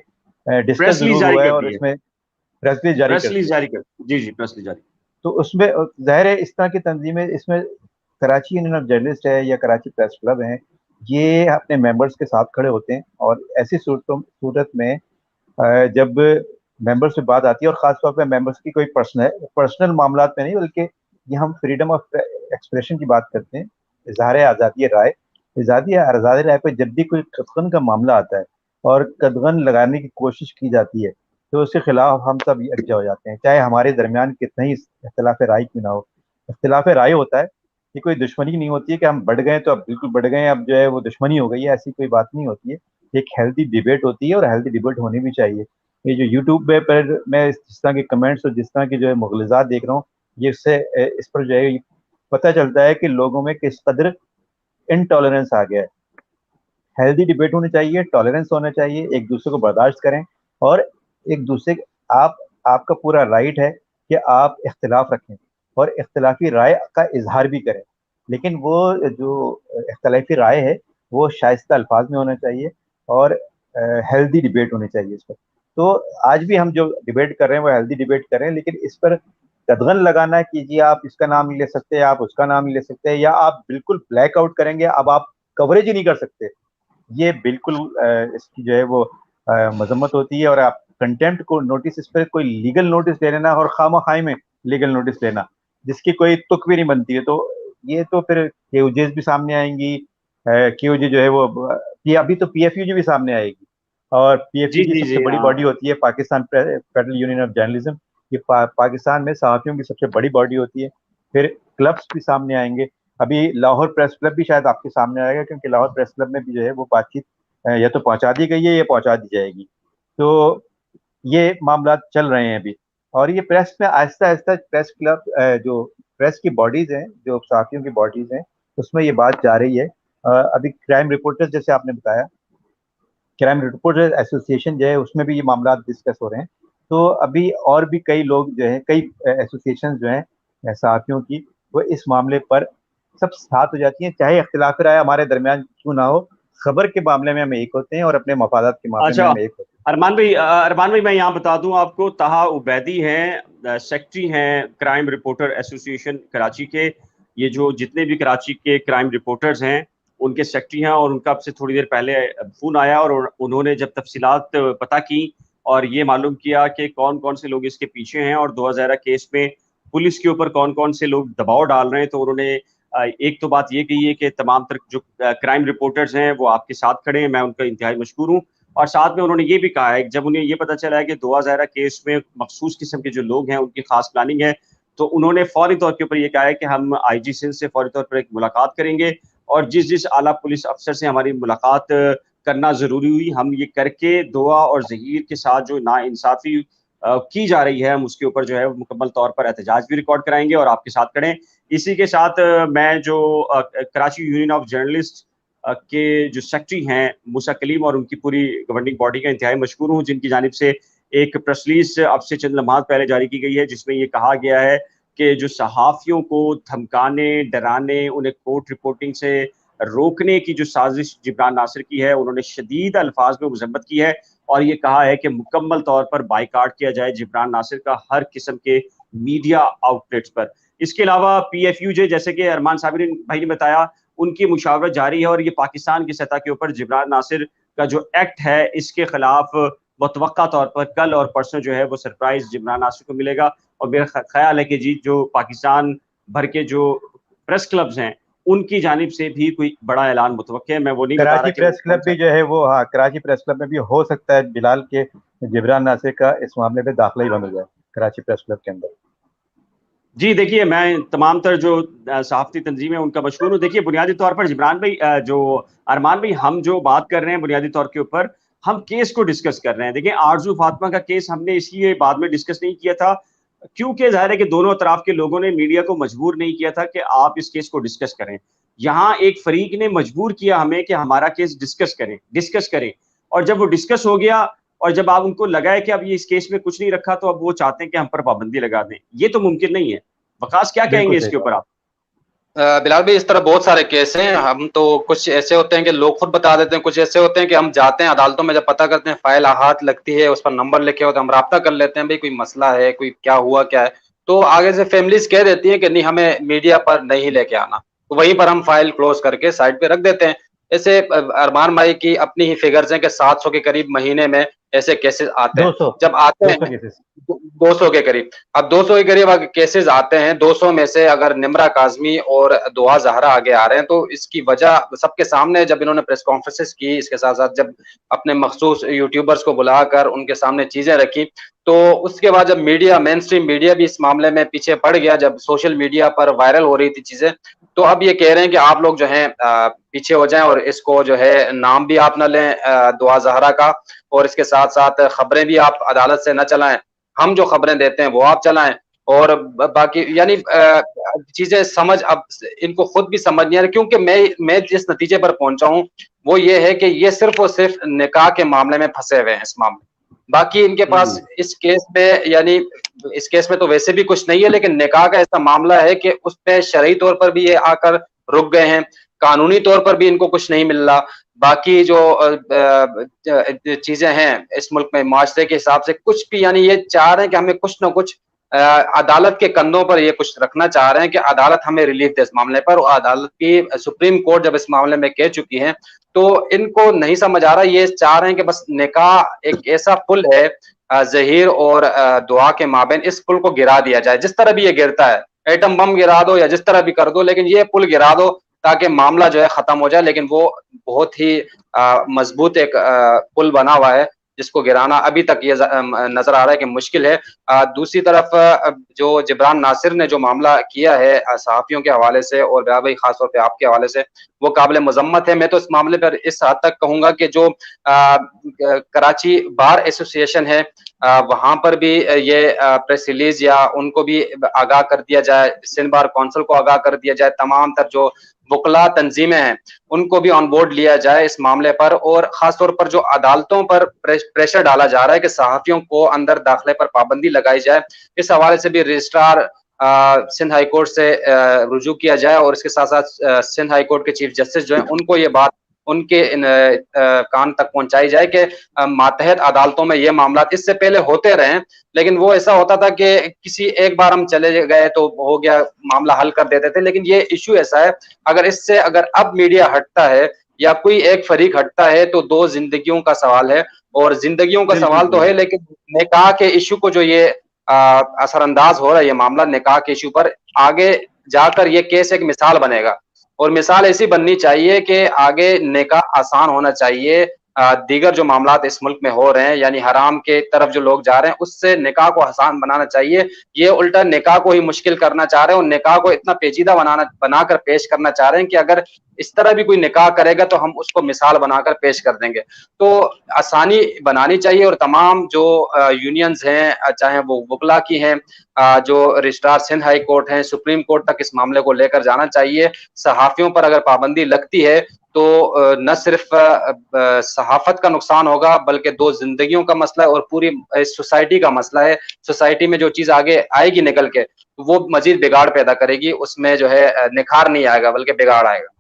ڈسکس پریس ریلیز ضرور جاری ہوا ہے کر اور دی اس میں پریس ریلیز جاری کر جی پریس ریلیز جاری. تو اس میں ظاہر ہے اس طرح کی تنظیمیں, اس میں کراچی یونین آف جرنلسٹ ہے یا کراچی پریس کلب ہیں, یہ اپنے ممبرس کے ساتھ کھڑے ہوتے ہیں, اور ایسی صورت میں جب ممبر سے بات آتی ہے, اور خاص طور پہ ممبرس کی کوئی پرسنل معاملات میں نہیں, بلکہ یہ ہم فریڈم آف ایکسپریشن کی بات کرتے ہیں, اظہار آزادی رائے پہ جب بھی کوئی قدغن کا معاملہ آتا ہے اور قدغن لگانے کی کوشش کی جاتی ہے تو اس کے خلاف ہم سب یکجا ہو جاتے ہیں, چاہے ہمارے درمیان کتنا ہی اختلاف رائے کیوں نہ ہو. اختلاف رائے ہوتا ہے, یہ کوئی دشمنی نہیں ہوتی ہے کہ ہم بڑھ گئے تو اب بالکل بڑھ گئے, اب جو ہے وہ دشمنی ہو گئی ہے, ایسی کوئی بات نہیں ہوتی ہے. ایک ہیلدی ڈیبیٹ ہوتی ہے, اور ہیلدی ڈیبیٹ ہونی بھی چاہیے. یہ جو یوٹیوب پر میں جس طرح کے کمنٹس اور جس طرح کے جو ہے مغالطات دیکھ رہا ہوں, یہ اس سے اس پر جو ہے پتہ چلتا ہے کہ لوگوں میں کس قدر انٹالرنس آ گیا ہے. ہیلدی ڈیبیٹ ہونی چاہیے, ٹالرنس ہونا چاہیے, ایک دوسرے کو برداشت کریں, اور ایک دوسرے آپ کا پورا رائٹ ہے کہ آپ اختلاف رکھیں اور اختلافی رائے کا اظہار بھی کریں, لیکن وہ جو اختلافی رائے ہے وہ شائستہ الفاظ میں ہونا چاہیے, اور ہیلدی ڈیبیٹ ہونی چاہیے اس پر. تو آج بھی ہم جو ڈیبیٹ کر رہے ہیں وہ ہیلدی ڈیبیٹ کریں, لیکن اس پر قدغن لگانا کہ جی آپ اس کا نام نہیں لے سکتے, آپ اس کا نام نہیں لے سکتے, یا آپ بالکل بلیک آؤٹ کریں گے, اب آپ کوریج ہی نہیں کر سکتے, یہ بالکل اس کی جو ہے وہ مذمت ہوتی ہے. اور آپ کنٹمپٹ کو نوٹس, اس پہ کوئی لیگل نوٹس دے لینا اور خواہ مخواہ میں لیگل نوٹس لینا جس کی کوئی تک بھی نہیں بنتی ہے, تو یہ تو پھر کیوجیز بھی سامنے آئیں گی. کیوجی جو ہے وہ ابھی تو پی ایف یو جی بھی سامنے آئے گی, اور پی ایف جی یو جی جی سب سے جی بڑی باڈی ہوتی ہے Pakistan federal union of journalism, یہ پاکستان میں صحافیوں کی سب سے بڑی باڈی ہوتی ہے. پھر کلبس بھی سامنے آئیں گے, ابھی لاہور پریس کلب بھی شاید آپ کے سامنے آئے گا, کیونکہ لاہور پریس کلب میں بھی جو ہے وہ بات چیت یا تو پہنچا دی گئی ہے یا پہنچا دی جائے گی. تو یہ معاملات چل رہے ہیں ابھی, اور یہ پریس میں آہستہ آہستہ پریس کلب جو پریس کی باڈیز ہیں, جو صحافیوں کی باڈیز ہیں, اس میں یہ بات جا رہی ہے. ابھی کرائم رپورٹرز جیسے آپ نے بتایا, کرائم رپورٹرز ایسوسی ایشن جو ہے اس میں بھی یہ معاملات ڈسکس ہو رہے ہیں. تو ابھی اور بھی کئی لوگ جو ہیں, کئی ایسوسی ایشن جو ہیں صحافیوں کی, وہ اس معاملے پر سب ساتھ ہو جاتی ہیں, چاہے اختلاف رائے ہمارے درمیان کیوں نہ ہو, خبر کے معاملے میں ہم ایک ہوتے ہیں اور اپنے مفادات کے معاملے میں اچھا ہم ایک ہوتے ہیں. ارمان بھائی میں یہاں بتا دوں آپ کو, طہا عبیدی ہیں, سیکرٹری ہیں کرائم رپورٹر ایسوسی ایشن کراچی کے. یہ جو جتنے بھی کراچی کے کرائم رپورٹرز ہیں ان کے سیکٹری ہیں، اور ان کا اب سے تھوڑی دیر پہلے فون آیا اور انہوں نے جب تفصیلات پتہ کی اور یہ معلوم کیا کہ کون کون سے لوگ اس کے پیچھے ہیں اور 2011 کیس میں پولیس کے اوپر کون کون سے لوگ دباؤ ڈال رہے ہیں، تو انہوں نے ایک تو بات یہ کہی ہے کہ تمام تر جو کرائم رپورٹرز ہیں وہ آپ کے ساتھ کھڑے ہیں، میں ان کا انتہائی مشکور ہوں، اور ساتھ میں انہوں نے یہ بھی کہا ہے کہ جب انہیں یہ پتہ چلا ہے کہ 2011 کیس میں مخصوص قسم کے جو لوگ ہیں ان کی خاص پلاننگ ہے، تو انہوں نے فوری طور کے اوپر یہ کہا ہے کہ ہم آئی جی سندھ سے فوری طور پر ایک ملاقات کریں گے، اور جس اعلیٰ پولیس افسر سے ہماری ملاقات کرنا ضروری ہوئی ہم یہ کر کے دعا اور ظہیر کے ساتھ جو ناانصافی کی جا رہی ہے ہم اس کے اوپر جو ہے مکمل طور پر احتجاج بھی ریکارڈ کرائیں گے اور آپ کے ساتھ کھڑے ہیں۔ اسی کے ساتھ میں جو کراچی یونین آف جرنلسٹ کے جو سیکٹری ہیں موسیٰ کلیم اور ان کی پوری گورننگ باڈی کا انتہائی مشکور ہوں، جن کی جانب سے ایک پریس ریلیز اب سے چند لمحات پہلے جاری کی گئی ہے جس میں یہ کہا گیا ہے کہ جو صحافیوں کو دھمکانے، ڈرانے، انہیں کورٹ رپورٹنگ سے روکنے کی جو سازش جبران ناصر کی ہے انہوں نے شدید الفاظ میں مذمت کی ہے اور یہ کہا ہے کہ مکمل طور پر بائیکاٹ کیا جائے جبران ناصر کا ہر قسم کے میڈیا آؤٹ لیٹس پر۔ اس کے علاوہ پی ایف یو جے جیسے کہ ارمان صابری بھائی نے بتایا ان کی مشاورت جاری ہے اور یہ پاکستان کی سطح کے اوپر جبران ناصر کا جو ایکٹ ہے اس کے خلاف متوقع طور پر کل اور پرسوں جو ہے وہ سرپرائز جبران ناصر کو ملے گا، اور میرا خیال ہے کہ جی جو پاکستان بھر کے جو پریس کلبز ہیں ان کی جانب سے بھی کوئی بڑا اعلان متوقع ہے۔ میں وہ نہیں بتا رہا کراچی پریس کلب بھی جو ہے وہ کراچی پریس کلب میں بھی ہو سکتا ہے بلال کے جبران ناصر کا اس معاملے میں داخلہ ہی بند ہو جائے کراچی پریس کلب کے اندر۔ جی دیکھیے میں تمام تر جو صحافتی تنظیمیں ان کا مشکور ہوں۔ دیکھیے بنیادی طور پر جبران بھائی جو ارمان بھائی ہم جو بات کر رہے ہیں بنیادی طور کے اوپر ہم کیس کو ڈسکس کر رہے ہیں۔ دیکھیں آرزو فاطمہ کا کیس ہم نے اس لیے بعد میں ڈسکس نہیں کیا تھا کیونکہ ظاہر ہے کہ دونوں اطراف کے لوگوں نے میڈیا کو مجبور نہیں کیا تھا کہ آپ اس کیس کو ڈسکس کریں، یہاں ایک فریق نے مجبور کیا ہمیں کہ ہمارا کیس ڈسکس کریں، اور جب وہ ڈسکس ہو گیا اور جب آپ ان کو لگا ہے کہ اب یہ اس کیس میں کچھ نہیں رکھا تو اب وہ چاہتے ہیں کہ ہم پر پابندی لگا دیں، یہ تو ممکن نہیں ہے۔ وقاص کیا کہیں گے اس کے اوپر آپ؟ بلال بھائی اس طرح بہت سارے کیس ہیں، ہم تو کچھ ایسے ہوتے ہیں کہ لوگ خود بتا دیتے ہیں، کچھ ایسے ہوتے ہیں کہ ہم جاتے ہیں عدالتوں میں جب پتہ کرتے ہیں فائل ہاتھ لگتی ہے اس پر نمبر لکھے ہوتے ہیں ہم رابطہ کر لیتے ہیں بھائی کوئی مسئلہ ہے کوئی کیا ہوا کیا ہے، تو آگے سے فیملیز کہہ دیتی ہیں کہ نہیں ہمیں میڈیا پر نہیں لے کے آنا، تو وہیں پر ہم فائل کلوز کر کے سائڈ پہ رکھ دیتے ہیں۔ ایسے ارمان بھائی کی اپنی ہی فگرز ہیں کہ 700 کے قریب مہینے میں ایسے کیسز آتے ہیں، جب آتے ہیں 200 کے قریب، اب 200 کے قریب اگر کیسز آتے ہیں 200 میں سے اگر نمرہ کاظمی اور دعا زہرا آگے آ رہے ہیں تو اس کی وجہ سب کے سامنے جب انہوں نے پریس کانفرنسز کی، اس کے ساتھ ساتھ جب اپنے مخصوص یوٹیوبرز کو بلا کر ان کے سامنے چیزیں رکھی، تو اس کے بعد جب میڈیا مین سٹریم میڈیا بھی اس معاملے میں پیچھے پڑ گیا، جب سوشل میڈیا پر وائرل ہو رہی تھی چیزیں، تو اب یہ کہہ رہے ہیں کہ آپ لوگ جو ہیں پیچھے ہو جائیں اور اس کو جو ہے نام بھی آپ نہ لیں دعا زہرا کا، اور اس کے ساتھ ساتھ خبریں بھی آپ عدالت سے نہ چلائیں، ہم جو خبریں دیتے ہیں وہ آپ چلائیں، اور باقی یعنی چیزیں سمجھ اب ان کو خود بھی سمجھ نہیں آ رہی، کیونکہ میں جس نتیجے پر پہنچا ہوں وہ یہ ہے کہ یہ صرف اور صرف نکاح کے معاملے میں پھنسے ہوئے ہیں اس معاملے، باقی ان کے پاس اس کیس میں یعنی اس کیس میں تو ویسے بھی کچھ نہیں ہے، لیکن نکاح کا ایسا معاملہ ہے کہ اس پہ شرعی طور پر بھی یہ آ کر رک گئے ہیں، قانونی طور پر بھی ان کو کچھ نہیں مل رہا، باقی جو چیزیں ہیں اس ملک میں معاشرے کے حساب سے کچھ بھی، یعنی یہ چاہ رہے ہیں کہ ہمیں کچھ نہ کچھ عدالت کے کندھوں پر یہ کچھ رکھنا چاہ رہے ہیں کہ عدالت ہمیں ریلیف دے اس معاملے پر، اور عدالت کی سپریم کورٹ جب اس معاملے میں کہہ چکی ہے تو ان کو نہیں سمجھ آ رہا، یہ چاہ رہے ہیں کہ بس نکاح ایک ایسا پل ہے ظہیر اور دعا کے مابین، اس پل کو گرا دیا جائے، جس طرح بھی یہ گرتا ہے، ایٹم بم گرا دو یا جس طرح بھی کر دو، لیکن یہ پل گرا دو تاکہ معاملہ جو ہے ختم ہو جائے، لیکن وہ بہت ہی مضبوط ایک پل بنا ہوا ہے جس کو گرانا ابھی تک یہ نظر آ رہا ہے کہ مشکل ہے۔ دوسری طرف جو جبران ناصر نے جو معاملہ کیا ہے صحافیوں کے حوالے سے اور بھائی خاص طور پہ آپ کے حوالے سے، وہ قابل مذمت ہے۔ میں تو اس معاملے پر اس حد تک کہوں گا کہ جو کراچی بار ایسوسی ایشن ہے وہاں پر بھی یہ پریس ریلیز یا ان کو بھی آگاہ کر دیا جائے، سندھ بار کونسل کو آگاہ کر دیا جائے، تمام تر جو وکلا تنظیمیں ہیں ان کو بھی آن بورڈ لیا جائے اس معاملے پر، اور خاص طور پر جو عدالتوں پر پریشر ڈالا جا رہا ہے کہ صحافیوں کو اندر داخلے پر پابندی لگائی جائے، اس حوالے سے بھی رجسٹرار سندھ ہائی کورٹ سے رجوع کیا جائے، اور اس کے ساتھ ساتھ سندھ ہائی کورٹ کے چیف جسٹس جو ہیں ان کو یہ بات ان کے کان تک پہنچائی جائے کہ ماتحت عدالتوں میں یہ معاملات اس سے پہلے ہوتے رہے، لیکن وہ ایسا ہوتا تھا کہ کسی ایک بار ہم چلے گئے تو ہو گیا، معاملہ حل کر دیتے تھے. لیکن یہ ایشو ایسا ہے، اگر اب میڈیا ہٹتا ہے یا کوئی ایک فریق ہٹتا ہے تو دو زندگیوں کا سوال ہے، اور زندگیوں کا سوال تو ہے، لیکن نکاح کے ایشو کو جو یہ اثر انداز ہو رہا ہے یہ معاملہ نکاح کے ایشو پر، آگے جا کر یہ کیس ایک مثال بنے گا، اور مثال ایسی بننی چاہیے کہ آگے نکاح آسان ہونا چاہیے. دیگر جو معاملات اس ملک میں ہو رہے ہیں، یعنی حرام کے طرف جو لوگ جا رہے ہیں، اس سے نکاح کو آسان بنانا چاہیے. یہ الٹا نکاح کو ہی مشکل کرنا چاہ رہے ہیں، اور نکاح کو اتنا پیچیدہ بنا کر پیش کرنا چاہ رہے ہیں کہ اگر اس طرح بھی کوئی نکاح کرے گا تو ہم اس کو مثال بنا کر پیش کر دیں گے. تو آسانی بنانی چاہیے، اور تمام جو یونینز ہیں، چاہے وہ وکلا کی ہیں، جو رجسٹرار سندھ ہائی کورٹ ہیں، سپریم کورٹ تک اس معاملے کو لے کر جانا چاہیے. صحافیوں پر اگر پابندی لگتی ہے تو نہ صرف صحافت کا نقصان ہوگا، بلکہ دو زندگیوں کا مسئلہ ہے اور پوری سوسائٹی کا مسئلہ ہے. سوسائٹی میں جو چیز آگے آئے گی نکل کے وہ مزید بگاڑ پیدا کرے گی، اس میں جو ہے نکھار نہیں آئے گا بلکہ بگاڑ آئے گا.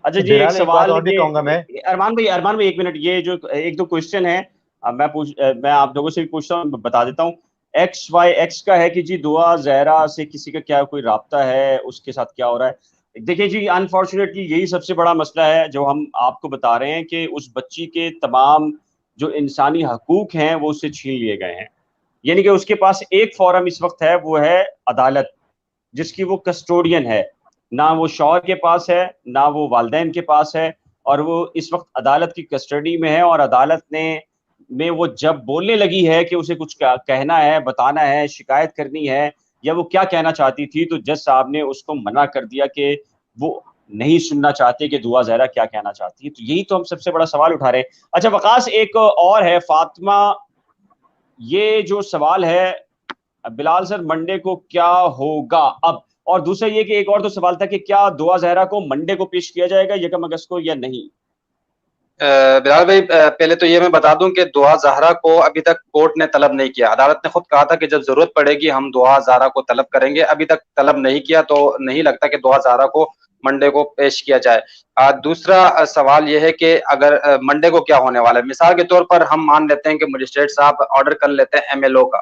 اچھا جی، ایک سوال اور بھی کہوں گا میں، ارمان بھائی ایک منٹ، یہ جو ایک دو کوشچن ہے میں آپ لوگوں سے بھی پوچھتا ہوں، بتا دیتا ہوں. XYX کا ہے کہ جی دعا زہرا سے کسی کا کیا کوئی رابطہ ہے، اس کے ساتھ کیا ہو رہا ہے؟ دیکھیں جی، انفارچونیٹلی یہی سب سے بڑا مسئلہ ہے جو ہم آپ کو بتا رہے ہیں کہ اس بچی کے تمام جو انسانی حقوق ہیں وہ اس سے چھین لیے گئے ہیں. یعنی کہ اس کے پاس ایک فورم اس وقت ہے، وہ ہے عدالت، جس کی وہ کسٹوڈین ہے. نہ وہ شوہر کے پاس ہے، نہ وہ والدین کے پاس ہے، اور وہ اس وقت عدالت کی کسٹڈی میں ہے. اور عدالت میں وہ جب بولنے لگی ہے کہ اسے کچھ کہنا ہے، بتانا ہے، شکایت کرنی ہے، یا وہ کیا کہنا چاہتی تھی، تو جج صاحب نے اس کو منع کر دیا کہ وہ نہیں سننا چاہتے کہ دعا زہرا کیا کہنا چاہتی ہے. تو یہی تو ہم سب سے بڑا سوال اٹھا رہے ہیں. اچھا وقاص، ایک اور ہے فاطمہ، یہ جو سوال ہے بلال سر، منڈے کو کیا ہوگا اب؟ اور دوسرا یہ کہ ایک اور تو سوال تھا کہ کیا دعا زہرا کو منڈے کو پیش کیا جائے گا یکم اگست کو یا نہیں؟ بلال بھائی، پہلے تو یہ میں بتا دوں کہ دعا زہرا کو ابھی تک کورٹ نے طلب نہیں کیا. عدالت نے خود کہا تھا کہ جب ضرورت پڑے گی ہم دعا زہرا کو طلب کریں گے. ابھی تک طلب نہیں کیا، تو نہیں لگتا کہ دعا زہرا کو منڈے کو پیش کیا جائے. دوسرا سوال یہ ہے کہ اگر منڈے کو کیا ہونے والا ہے، مثال کے طور پر ہم مان لیتے ہیں کہ مجسٹریٹ صاحب آرڈر کر لیتے ہیں MLO کا،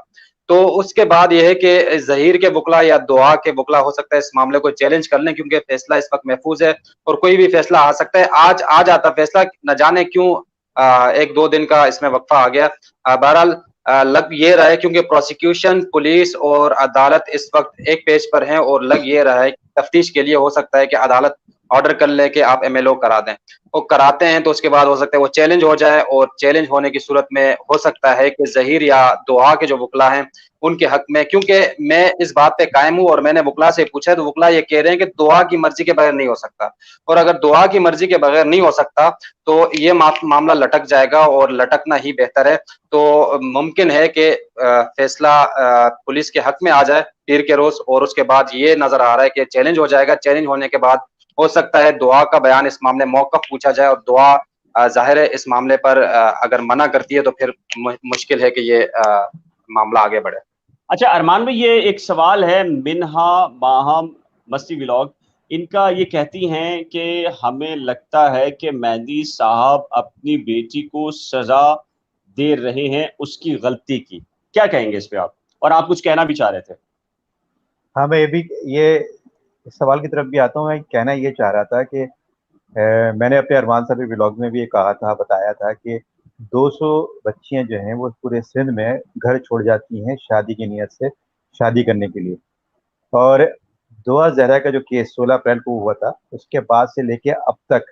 تو اس کے بعد یہ ہے کہ ظہیر کے وکلا یا دعا کے وکلا ہو سکتا ہے اس معاملے کو چیلنج کر لیں، کیونکہ فیصلہ اس وقت محفوظ ہے اور کوئی بھی فیصلہ آ سکتا ہے. آج آ جاتا فیصلہ، نہ جانے کیوں ایک دو دن کا اس میں وقفہ آ گیا. بہرحال لگ یہ رہا ہے، کیونکہ پروسیکیوشن، پولیس اور عدالت اس وقت ایک پیج پر ہیں، اور لگ یہ رہا ہے تفتیش کے لیے ہو سکتا ہے کہ عدالت آرڈر کر لے کہ آپ MLO کرا دیں. وہ کراتے ہیں تو اس کے بعد ہو سکتا ہے وہ چیلنج ہو جائے، اور چیلنج ہونے کی صورت میں ہو سکتا ہے کہ ظہیر یا دعا کے جو وکلا ہیں ان کے حق میں، کیونکہ میں اس بات پہ قائم ہوں اور میں نے وکلا سے پوچھا تو وکلا یہ کہہ رہے ہیں کہ دعا کی مرضی کے بغیر نہیں ہو سکتا، اور اگر دعا کی مرضی کے بغیر نہیں ہو سکتا تو یہ معاملہ لٹک جائے گا، اور لٹکنا ہی بہتر ہے. تو ممکن ہے کہ فیصلہ پولیس کے حق میں آ جائے پیر کے روز، اور اس کے بعد یہ نظر آ رہا ہے کہ چیلنج ہو جائے گا. چیلنج ہونے کے بعد ہو سکتا ہے دعا کا بیان اس معاملے موقف پوچھا جائے، اور دعا ظاہر ہے اس معاملے پر اگر منع کرتی ہے تو پھر مشکل ہے کہ یہ معاملہ آگے بڑھے. اچھا ارمان بھائی، یہ ایک سوال ہے، منہا ماہم مستی ولاگ، ان کا یہ کہتی ہیں کہ ہمیں لگتا ہے کہ مہندی صاحب اپنی بیٹی کو سزا دے رہے ہیں اس کی غلطی کی. کیا کہیں گے اس پہ آپ؟ اور آپ کچھ کہنا بھی چاہ رہے تھے. ہاں، میں بھی یہ سوال کی طرف بھی آتا ہوں. میں کہنا یہ چاہ رہا تھا کہ میں نے اپنے ارمان صاحب ولاگ میں بھی یہ کہا تھا، بتایا تھا کہ 200 بچیاں جو ہیں وہ پورے سندھ میں گھر چھوڑ جاتی ہیں شادی کی نیت سے، شادی کرنے کے لیے. اور دعا زہرا کا جو کیس 16 اپریل کو ہوا تھا، اس کے بعد سے لے کے اب تک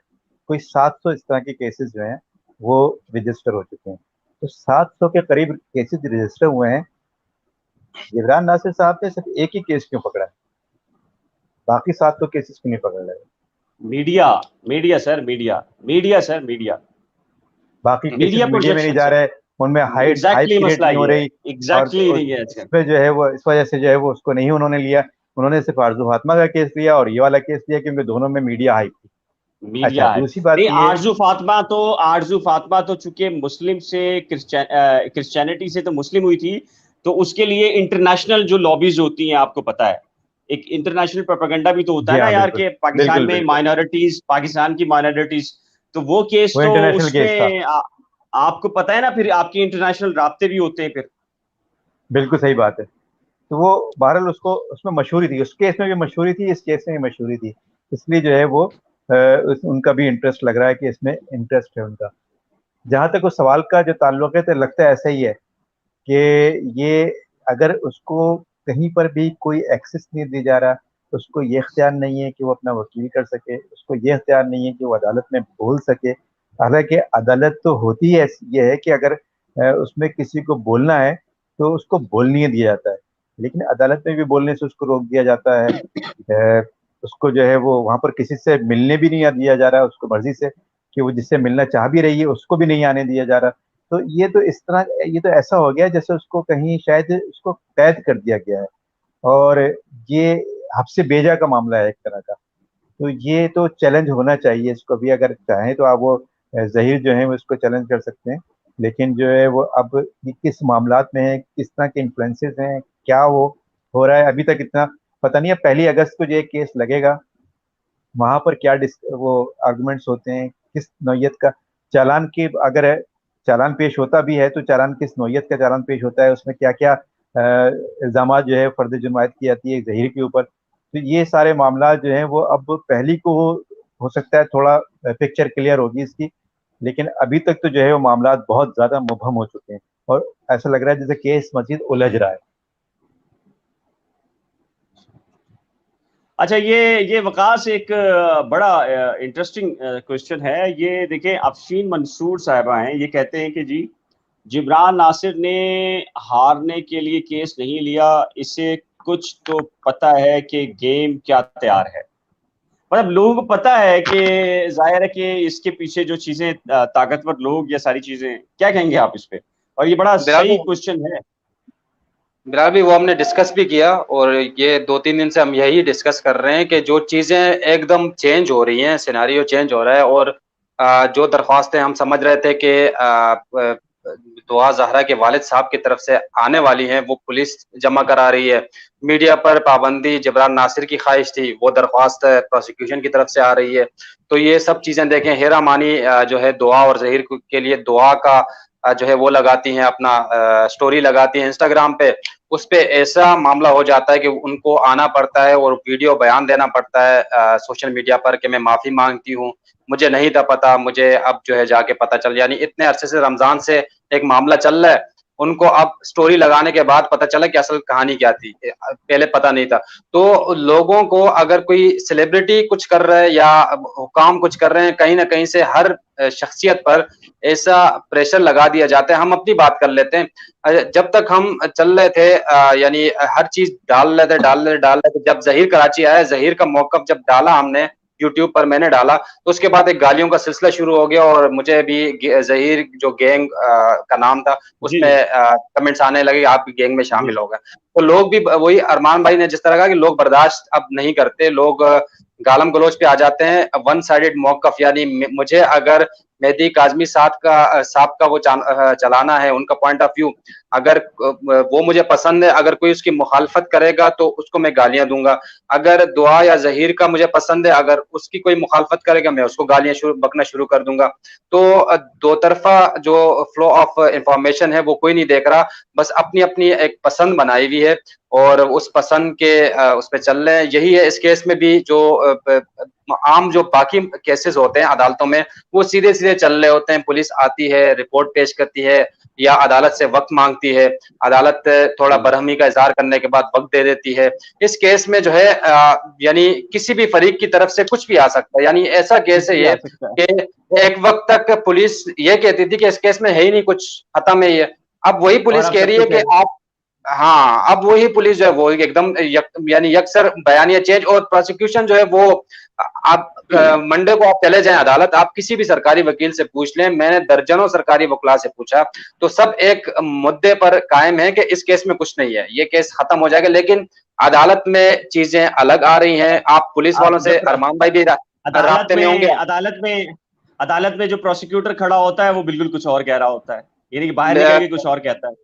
کوئی 700 اس طرح کے کیسز جو ہیں وہ رجسٹر ہو چکے ہیں. تو 700 کے قریب کیسز رجسٹر ہوئے ہیں. جبران ناصر صاحب نے صرف ایک ہی کیس کیوں پکڑا ہے، باقی 700 کیسز کیوں نہیں پکڑ رہے؟ میڈیا سر، میڈیا باقی کیسز میڈیا میں نہیں جا رہے، ان میں ہائٹ کریٹ نہیں ہو رہی. اس پہ جو ہے وہ اس وجہ سے جو ہے وہ اس کو نہیں انہوں نے لیا. انہوں نے صرف آرزو فاطمہ کا کیس لیا اور یہ والا کیس لیا کیونکہ دونوں میں میڈیا ہائپ تھی. دوسری بات آرزو فاطمہ تو چونکہ مسلم سے کرسچینٹی سے تو مسلم ہوئی تھی، تو اس کے لیے انٹرنیشنل جو لابیز ہوتی ہیں آپ کو پتا ہے، ایک انٹرنیشنل پروپیگنڈا بھی تو ہوتا ہے نا یار، کہ پاکستان میں مائنورٹیز، پاکستان کی مائنورٹیز. تو وہ کیس وہ تو انٹرنیشنل اس کیس تھا. میں آپ کو پتا ہے نا، پھر آپ کے انٹرنیشنل رابطے بھی ہوتے ہیں پھر. بالکل صحیح بات ہے. تو وہ بہرحال اس میں مشہوری تھی، اس کیس میں بھی مشہوری تھی، اس کیس میں بھی مشہوری تھی، اس لیے جو ہے وہ ان کا بھی انٹرسٹ لگ رہا ہے کہ اس میں انٹرسٹ ہے ان کا. جہاں تک اس سوال کا جو تعلق ہے تو لگتا ہے ایسا ہی ہے کہ یہ اگر اس کو کہیں پر بھی کوئی ایکسس نہیں دیا جا رہا، اس کو یہ اختیار نہیں ہے کہ وہ اپنا وکیل کر سکے، اس کو یہ اختیار نہیں ہے کہ وہ عدالت میں بول سکے. حالانکہ عدالت تو ہوتی ہے، یہ ہے کہ اگر اس میں کسی کو بولنا ہے تو اس کو بولنے دیا جاتا ہے، لیکن عدالت میں بھی بولنے سے اس کو روک دیا جاتا ہے. اس کو جو ہے وہ وہاں پر کسی سے ملنے بھی نہیں دیا جا رہا اس کو مرضی سے، کہ وہ جس سے ملنا چاہ بھی رہی ہے اس کو بھی نہیں آنے دیا جا رہا. تو یہ تو اس طرح، یہ تو ایسا ہو گیا جیسے اس کو کہیں شاید اس کو قید کر دیا گیا ہے، اور یہ حب سے بیجا کا معاملہ ہے ایک طرح کا. تو یہ تو چیلنج ہونا چاہیے اس کو بھی، اگر چاہیں تو آپ وہ ظہیر جو ہیں وہ اس کو چیلنج کر سکتے ہیں، لیکن جو ہے وہ اب کس معاملات میں ہیں، کس طرح کے انفلوئنسز ہیں، کیا وہ ہو رہا ہے ابھی تک اتنا پتہ نہیں ہے. 1 اگست کو جو ایک کیس لگے گا وہاں پر کیا وہ آرگومنٹس ہوتے ہیں، کس نوعیت کا چالان کی، اگر چالان پیش ہوتا بھی ہے تو چالان کس نوعیت کا چالان پیش ہوتا ہے، اس میں کیا کیا الزامات جو ہے فرد جرمائت کی جاتی ہے ظہیر کے اوپر. تو یہ سارے معاملات جو ہیں وہ اب پہلی کو ہو سکتا ہے تھوڑا پکچر کلیئر ہوگی اس کی، لیکن ابھی تک تو جو ہے وہ معاملات بہت زیادہ مبہم ہو چکے ہیں، اور ایسا لگ رہا ہے جیسے کیس مزید الجھ رہا ہے. اچھا، یہ وقاص ایک بڑا انٹرسٹنگ کوشچن ہے. یہ دیکھیں، افشین منصور صاحبہ ہیں، یہ کہتے ہیں کہ جی جبران ناصر نے ہارنے کے لیے کیس نہیں لیا، اسے کچھ تو پتا ہے کہ گیم کیا تیار ہے. مطلب لوگوں کو پتا ہے کہ ظاہر ہے کہ اس کے پیچھے جو چیزیں طاقتور لوگ، یہ ساری چیزیں، کیا کہیں گے آپ اس پہ؟ اور یہ بڑا صحیح کوشچن ہے. بلال بھی وہ ہم نے ڈسکس بھی کیا، اور یہ 2-3 دن سے ہم یہی ڈسکس کر رہے ہیں کہ جو چیزیں ایک دم چینج ہو رہی ہیں، سیناریو چینج ہو رہا ہے، اور جو درخواستیں ہم سمجھ رہے تھے کہ دعا زہرا کے والد صاحب کی طرف سے آنے والی ہیں، وہ پولیس جمع کرا رہی ہے. میڈیا پر پابندی جبران ناصر کی خواہش تھی، وہ درخواست پروسیکیوشن کی طرف سے آ رہی ہے. تو یہ سب چیزیں دیکھیں، ہیرا مانی جو ہے دعا اور ظہیر کے لیے دعا کا جو ہے وہ لگاتی ہیں، اپنا سٹوری لگاتی ہیں انسٹاگرام پہ. اس پہ ایسا معاملہ ہو جاتا ہے کہ ان کو آنا پڑتا ہے اور ویڈیو بیان دینا پڑتا ہے سوشل میڈیا پر کہ میں معافی مانگتی ہوں، مجھے نہیں تھا پتا، مجھے اب جو ہے جا کے پتا چل. یعنی اتنے عرصے سے رمضان سے ایک معاملہ چل رہا ہے، ان کو اب سٹوری لگانے کے بعد پتا چلا کہ اصل کہانی کیا تھی، پہلے پتا نہیں تھا. تو لوگوں کو اگر کوئی سیلیبریٹی کچھ کر رہا ہے یا حکام کچھ کر رہے ہیں، کہیں نہ کہیں سے ہر شخصیت پر ایسا پریشر لگا دیا جاتا ہے. ہم اپنی بات کر لیتے ہیں، جب تک ہم چل رہے تھے یعنی ہر چیز ڈال رہے تھے. جب ظہیر کراچی آیا، ظہیر کا موقف جب ڈالا ہم نے یوٹیوب پر، میں نے ڈالا، تو اس کے بعد ایک گالیوں کا سلسلہ شروع ہو گیا، اور مجھے بھی ظہیر جو گینگ کا نام تھا اس جی میں کمنٹس آنے لگے، آپ کی گینگ میں جی شامل ہو گئے. تو لوگ بھی وہی ارمان بھائی نے جس طرح کہا کہ لوگ برداشت اب نہیں کرتے، لوگ گالم گلوچ پہ آ جاتے ہیں. ون سائیڈڈ موقف، یعنی مجھے اگر مہدی کاظمی صاحب کا وہ چلانا ہے، ان کا پوائنٹ آف ویو، اگر وہ مجھے پسند ہے، اگر کوئی اس کی مخالفت کرے گا تو اس کو میں گالیاں دوں گا. اگر دعا یا ظہیر کا مجھے پسند ہے، اگر اس کی کوئی مخالفت کرے گا میں اس کو گالیاں بکنا شروع کر دوں گا. تو دو طرفہ جو فلو آف انفارمیشن ہے وہ کوئی نہیں دیکھ رہا، بس اپنی اپنی ایک پسند بنائی ہوئی ہے، اور اس پسند کے اس پہ چل رہے ہیں. یہی ہے اس کیس میں بھی، جو عام جو باقی کیسز ہوتے ہیں عدالتوں میں وہ سیدھے سیدھے چل رہے ہوتے ہیں. پولیس آتی ہے، رپورٹ پیش کرتی ہے، یا عدالت سے وقت مانگتی ہے، عدالت تھوڑا برہمی کا اظہار کرنے کے بعد وقت دے دیتی ہے. اس کیس میں جو ہے یعنی کسی بھی فریق کی طرف سے کچھ بھی آ سکتا ہے. یعنی ایسا کیس ہے یہ کہ ایک وقت تک پولیس یہ کہتی تھی کہ اس کیس میں ہے ہی نہیں کچھ، ختم ہے یہ. اب وہی پولیس کہہ رہی ہے کہ آپ، ہاں، اب وہی پولیس جو ہے وہ ایک دم یعنی یکسر بیانیہ چینج. اور پروسیکیوشن جو ہے وہ، آپ منڈے کو آپ چلے جائیں عدالت، آپ کسی بھی سرکاری وکیل سے پوچھ لیں، میں نے درجنوں سرکاری وکلا سے پوچھا، تو سب ایک مدعے پر قائم ہے کہ اس کیس میں کچھ نہیں ہے، یہ کیس ختم ہو جائے گا. لیکن عدالت میں چیزیں الگ آ رہی ہیں. آپ پولیس والوں سے، ارمان بھائی بھی رابطے میں ہوں گے، عدالت میں جو پروسیکیوٹر کھڑا ہوتا ہے وہ بالکل کچھ اور کہہ رہا ہوتا ہے، یعنی کہ باہر نکل کے کچھ اور کہتا ہے.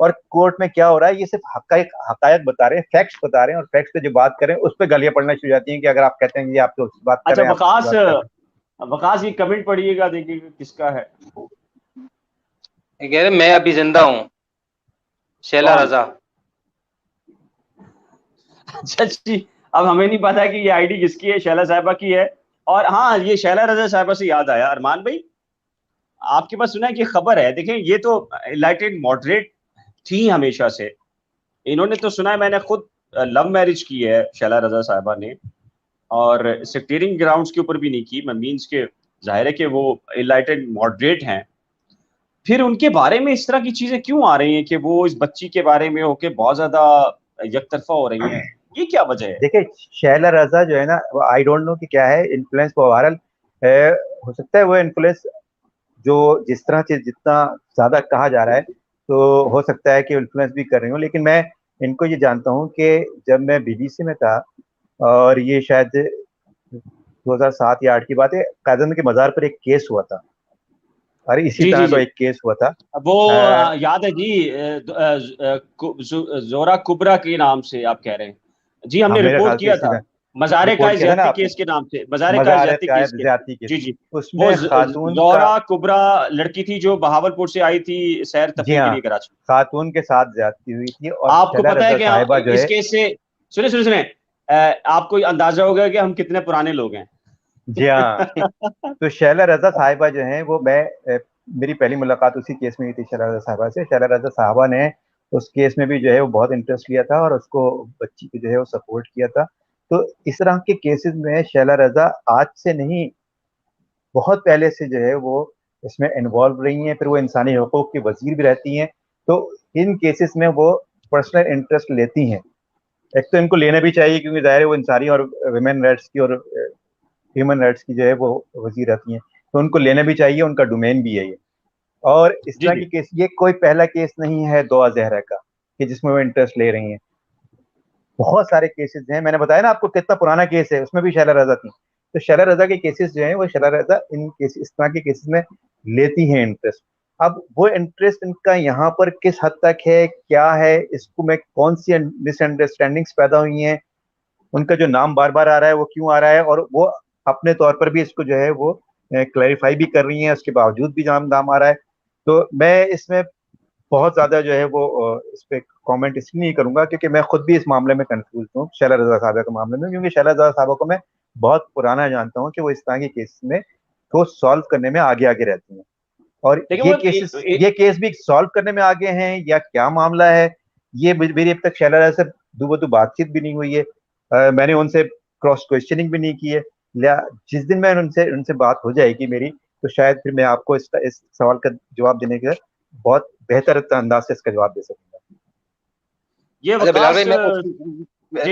اور کورٹ میں کیا ہو رہا ہے یہ صرف حقائق بتا رہے ہیں, فیکٹس بتا رہے ہیں, اور فیکٹس پہ جو بات کریں اس پہ گالیاں پڑنا شروع ہو جاتی ہیں کہ اگر آپ کہتے ہیں کہ آپ تو بات کر رہے ہیں. وقاص کی کمنٹ پڑھیے گا, دیکھیے کس کا ہے. کہہ رہے میں ابھی زندہ ہوں, شیلا رضا. اچھا جی, اب ہمیں نہیں پتا کہ یہ آئی ڈی کس کی ہے, شیلا صاحبہ کی ہے. اور ہاں, یہ شیلا رضا صاحبہ سے یاد آیا, ارمان بھائی آپ کے پاس سنا ہے کہ خبر ہے, دیکھیں یہ تو انلائٹنڈ ماڈریٹ تھی ہمیشہ سے. انہوں نے تو سنا ہے, میں نے خود لو میرج کی ہے شیلا رضا صاحبہ نے, اور سیکٹیرنگ گراؤنڈز کے اوپر بھی نہیں کی. میں مینس کے ظاہر ہے کہ وہ انلائٹنڈ ماڈریٹ ہیں. پھر ان کے بارے میں اس طرح کی چیزیں کیوں آ رہی ہیں کہ وہ اس بچی کے بارے میں ہو کے بہت زیادہ یک طرفہ ہو رہی ہیں, یہ کیا وجہ ہے؟ دیکھیں شیلا رضا جو ہے نا, آئی ڈونٹ نو کہ کیا ہے انفلوئنس, وہ بہرحال ہو سکتا ہے وہ انفلوئنس جو جس طرح سے جتنا زیادہ کہا جا رہا ہے تو ہو سکتا ہے کہ انفلوئنس بھی کر رہی ہوں, لیکن میں ان کو یہ جانتا ہوں کہ جب میں بی بی سی میں تھا, اور یہ شاید 2007 یا 2008 کی بات ہے, قائداعظم کے مزار پر ایک کیس ہوا تھا, اور اسی طرح کا ایک کیس ہوا تھا. وہ یاد ہے جی, زورا کبرا کے نام سے آپ کہہ رہے ہیں جی, ہم نے رپورٹ کیا تھا مزار قائد زیادتی کیس کے نام سے, مزار قائد زیادتی کیس. جی جی, اس میں زورا کبرا لڑکی تھی جو بہاولپور سے آئی تھی سیر تفریح کے لیے کراچی. خاتون کے ساتھ زیادتی ہوئی تھی. اور آپ کو پتا ہے کہ اس کیس سے سنیں آپ کو اندازہ ہوگا کہ ہم کتنے پرانے لوگ ہیں. جی ہاں, تو شیلا رضا صاحبہ جو ہیں وہ, میری پہلی ملاقات اسی کیس میں ہوئی تھی شیلا رضا صاحبہ سے. شیلا رضا صاحبہ نے اس کیس میں بھی جو ہے وہ بہت انٹرسٹ لیا تھا, اور اس کو بچی کو جو ہے وہ سپورٹ کیا تھا. تو اس طرح کے کیسز میں شیلا رضا آج سے نہیں, بہت پہلے سے جو ہے وہ اس میں انوالو رہی ہیں. پھر وہ انسانی حقوق کی وزیر بھی رہتی ہیں, تو ان کیسز میں وہ پرسنل انٹرسٹ لیتی ہیں. ایک تو ان کو لینا بھی چاہیے کیونکہ ظاہر ہے وہ انسانی اور ویمن رائٹس کی اور ہیومن رائٹس کی جو ہے وہ وزیر رہتی ہیں, تو ان کو لینا بھی چاہیے, ان کا ڈومین بھی ہے یہ. اور اس طرح کی کیس, یہ کوئی پہلا کیس نہیں ہے دعا زہرا کا کہ جس میں وہ انٹرسٹ لے رہی ہیں. بہت سارے کیسز ہیں, میں نے بتایا نا آپ کو کتنا پرانا کیس ہے, اس میں بھی شیلا رضا تھی. تو شیلا رضا کے کیسز جو ہیں وہ شیلا رضا اس طرح کے کیسز میں لیتی ہیں انٹرسٹ. اب وہ انٹرسٹ ان کا یہاں پر کس حد تک ہے, کیا ہے, اس کو میں کون سی مس انڈرسٹینڈنگس پیدا ہوئی ہیں, ان کا جو نام بار بار آ رہا ہے وہ کیوں آ رہا ہے, اور وہ اپنے طور پر بھی اس کو جو ہے وہ کلیریفائی بھی کر رہی ہیں, اس کے باوجود بھی نام آ رہا ہے. تو میں اس میں بہت زیادہ جو ہے وہ اس پہ کامنٹ اس لیے نہیں کروں گا کیونکہ میں خود بھی اس معاملے میں کنفیوز ہوں شیلا رضا صاحبہ کے معاملے میں, کیونکہ شیلا رضا صاحبہ کو میں بہت پرانا جانتا ہوں کہ وہ اس طرح کے کیس میں کو سالو کرنے میں آگے رہتی ہیں. اور یہ کیس بھی سالو کرنے میں آگے ہیں یا کیا معاملہ ہے, یہ میری اب تک شیلا رضا سے دو بات چیت بھی نہیں ہوئی ہے. میں نے ان سے کراس کوشچننگ بھی نہیں کی ہے. جس دن میں ان سے بات ہو جائے گی میری, تو شاید پھر میں آپ کو اس سوال کا جواب دینے کے بہت بہتر انداز سے اس کا جواب دے سکوں گا.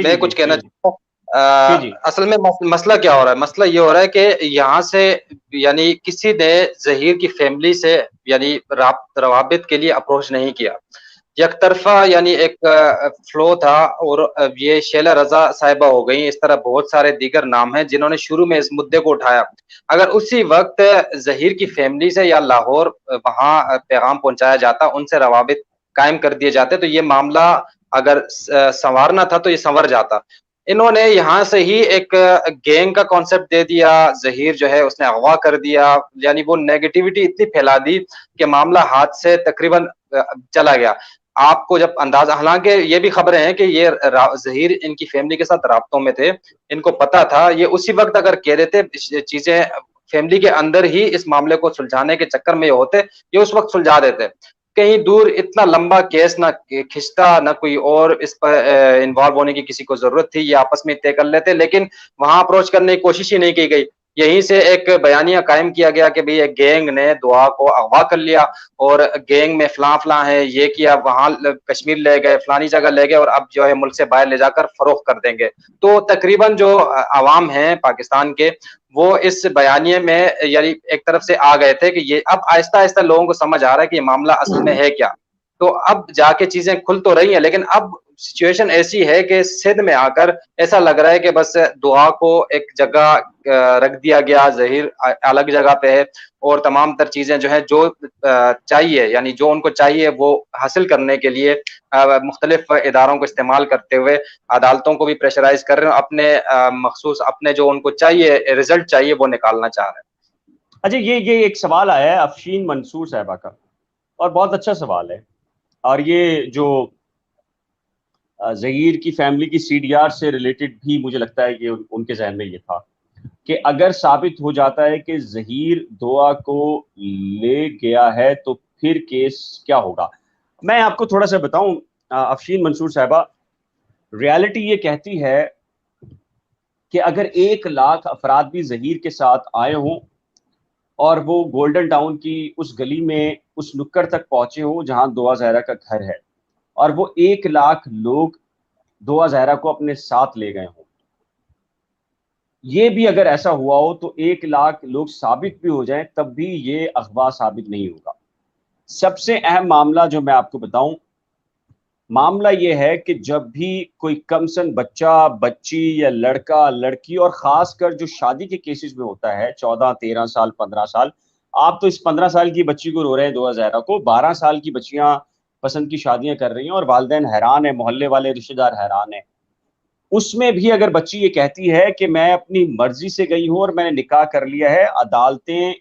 میں کچھ کہنا چاہتا ہوں. اصل میں مسئلہ کیا ہو رہا ہے, مسئلہ یہ ہو رہا ہے کہ یہاں سے یعنی کسی نے ظہیر کی فیملی سے یعنی روابط کے لیے اپروچ نہیں کیا, یک طرفہ یعنی ایک فلو تھا, اور یہ شیلا رضا صاحبہ ہو گئی. اس طرح بہت سارے دیگر نام ہیں جنہوں نے شروع میں اس مدعے کو اٹھایا. اگر اسی وقت ظہیر کی فیملی سے یا لاہور وہاں پیغام پہنچایا جاتا, ان سے روابط قائم کر دیے جاتے, تو یہ معاملہ اگر سنوارنا تھا تو یہ سنور جاتا. انہوں نے یہاں سے ہی ایک گینگ کا کانسیپٹ دے دیا, ظہیر جو ہے اس نے اغوا کر دیا, یعنی وہ نیگیٹیوٹی اتنی پھیلا دی کہ معاملہ ہاتھ سے تقریباً چلا گیا. آپ کو جب اندازہ, حالانکہ یہ بھی خبریں ہیں کہ یہ ظہیر ان کی فیملی کے ساتھ رابطوں میں تھے, ان کو پتا تھا, یہ اسی وقت اگر کہہ دیتے چیزیں فیملی کے اندر ہی اس معاملے کو سلجھانے کے چکر میں یہ ہوتے, یہ اس وقت سلجھا دیتے. کہیں دور اتنا لمبا کیس نہ کھنچتا, نہ کوئی اور اس پر انوالو ہونے کی کسی کو ضرورت تھی, یہ آپس میں طے کر لیتے, لیکن وہاں اپروچ کرنے کی کوشش ہی نہیں کی گئی. یہیں سے ایک بیانیہ قائم کیا گیا کہ بھئی ایک گینگ نے دعا کو اغوا کر لیا, اور گینگ میں فلاں ہے, یہ کیا, وہاں کشمیر لے گئے, فلانی جگہ لے گئے, اور اب جو ہے ملک سے باہر لے جا کر فروخت کر دیں گے. تو تقریباً جو عوام ہیں پاکستان کے, وہ اس بیانیے میں یعنی ایک طرف سے آ گئے تھے کہ یہ اب آہستہ آہستہ لوگوں کو سمجھ آ رہا ہے کہ یہ معاملہ اصل میں ہے کیا. تو اب جا کے چیزیں کھل تو رہی ہیں, لیکن اب سچویشن ایسی ہے کہ سندھ میں آ کر ایسا لگ رہا ہے کہ بس دعا کو ایک جگہ رکھ دیا گیا، ظہیر الگ جگہ پہ ہے، اور تمام تر چیزیں جو ہیں جو چاہیے، یعنی جو ان کو چاہیے وہ حاصل کرنے کے لیے مختلف اداروں کو استعمال کرتے ہوئے عدالتوں کو بھی پریشرائز کر رہے ہیں، اپنے مخصوص اپنے جو ان کو چاہیے رزلٹ چاہیے وہ نکالنا چاہ رہے ہیں۔ اچھا، یہ ایک سوال آیا ہے افشین منصور صاحبہ کا، اور بہت اچھا سوال ہے، اور یہ جو ظہیر کی فیملی کی سی ڈی آر سے ریلیٹڈ بھی مجھے لگتا ہے کہ ان کے ذہن میں یہ تھا کہ اگر ثابت ہو جاتا ہے کہ ظہیر دعا کو لے گیا ہے تو پھر کیس کیا ہوگا۔ میں آپ کو تھوڑا سا بتاؤں افشین منصور صاحبہ، ریالٹی یہ کہتی ہے کہ اگر 1,00,000 افراد بھی ظہیر کے ساتھ آئے ہوں اور وہ گولڈن ٹاؤن کی اس گلی میں اس نکڑ تک پہنچے ہوں جہاں دعا زہرا کا گھر ہے، اور وہ 1,00,000 لوگ دعا زہرا کو اپنے ساتھ لے گئے ہوں، یہ بھی اگر ایسا ہوا ہو تو 1,00,000 لوگ ثابت بھی ہو جائیں تب بھی یہ اغوا ثابت نہیں ہوگا۔ سب سے اہم معاملہ جو میں آپ کو بتاؤں، معاملہ یہ ہے کہ جب بھی کوئی کم سن بچہ، بچی یا لڑکا، لڑکی، اور خاص کر جو شادی کے کیسز میں ہوتا ہے 14 13 سال 15 سال، آپ تو اس 15 سال کی بچی کو رو رہے ہیں دعا زہرا کو، 12 سال کی بچیاں پسند کی شادیاں کر رہی ہیں اور والدین حیران ہیں، محلے والے رشتہ دار حیران ہیں، اس میں بھی اگر بچی یہ کہتی ہے کہ میں اپنی مرضی سے گئی ہوں اور میں نے نکاح کر لیا ہے، عدالتیں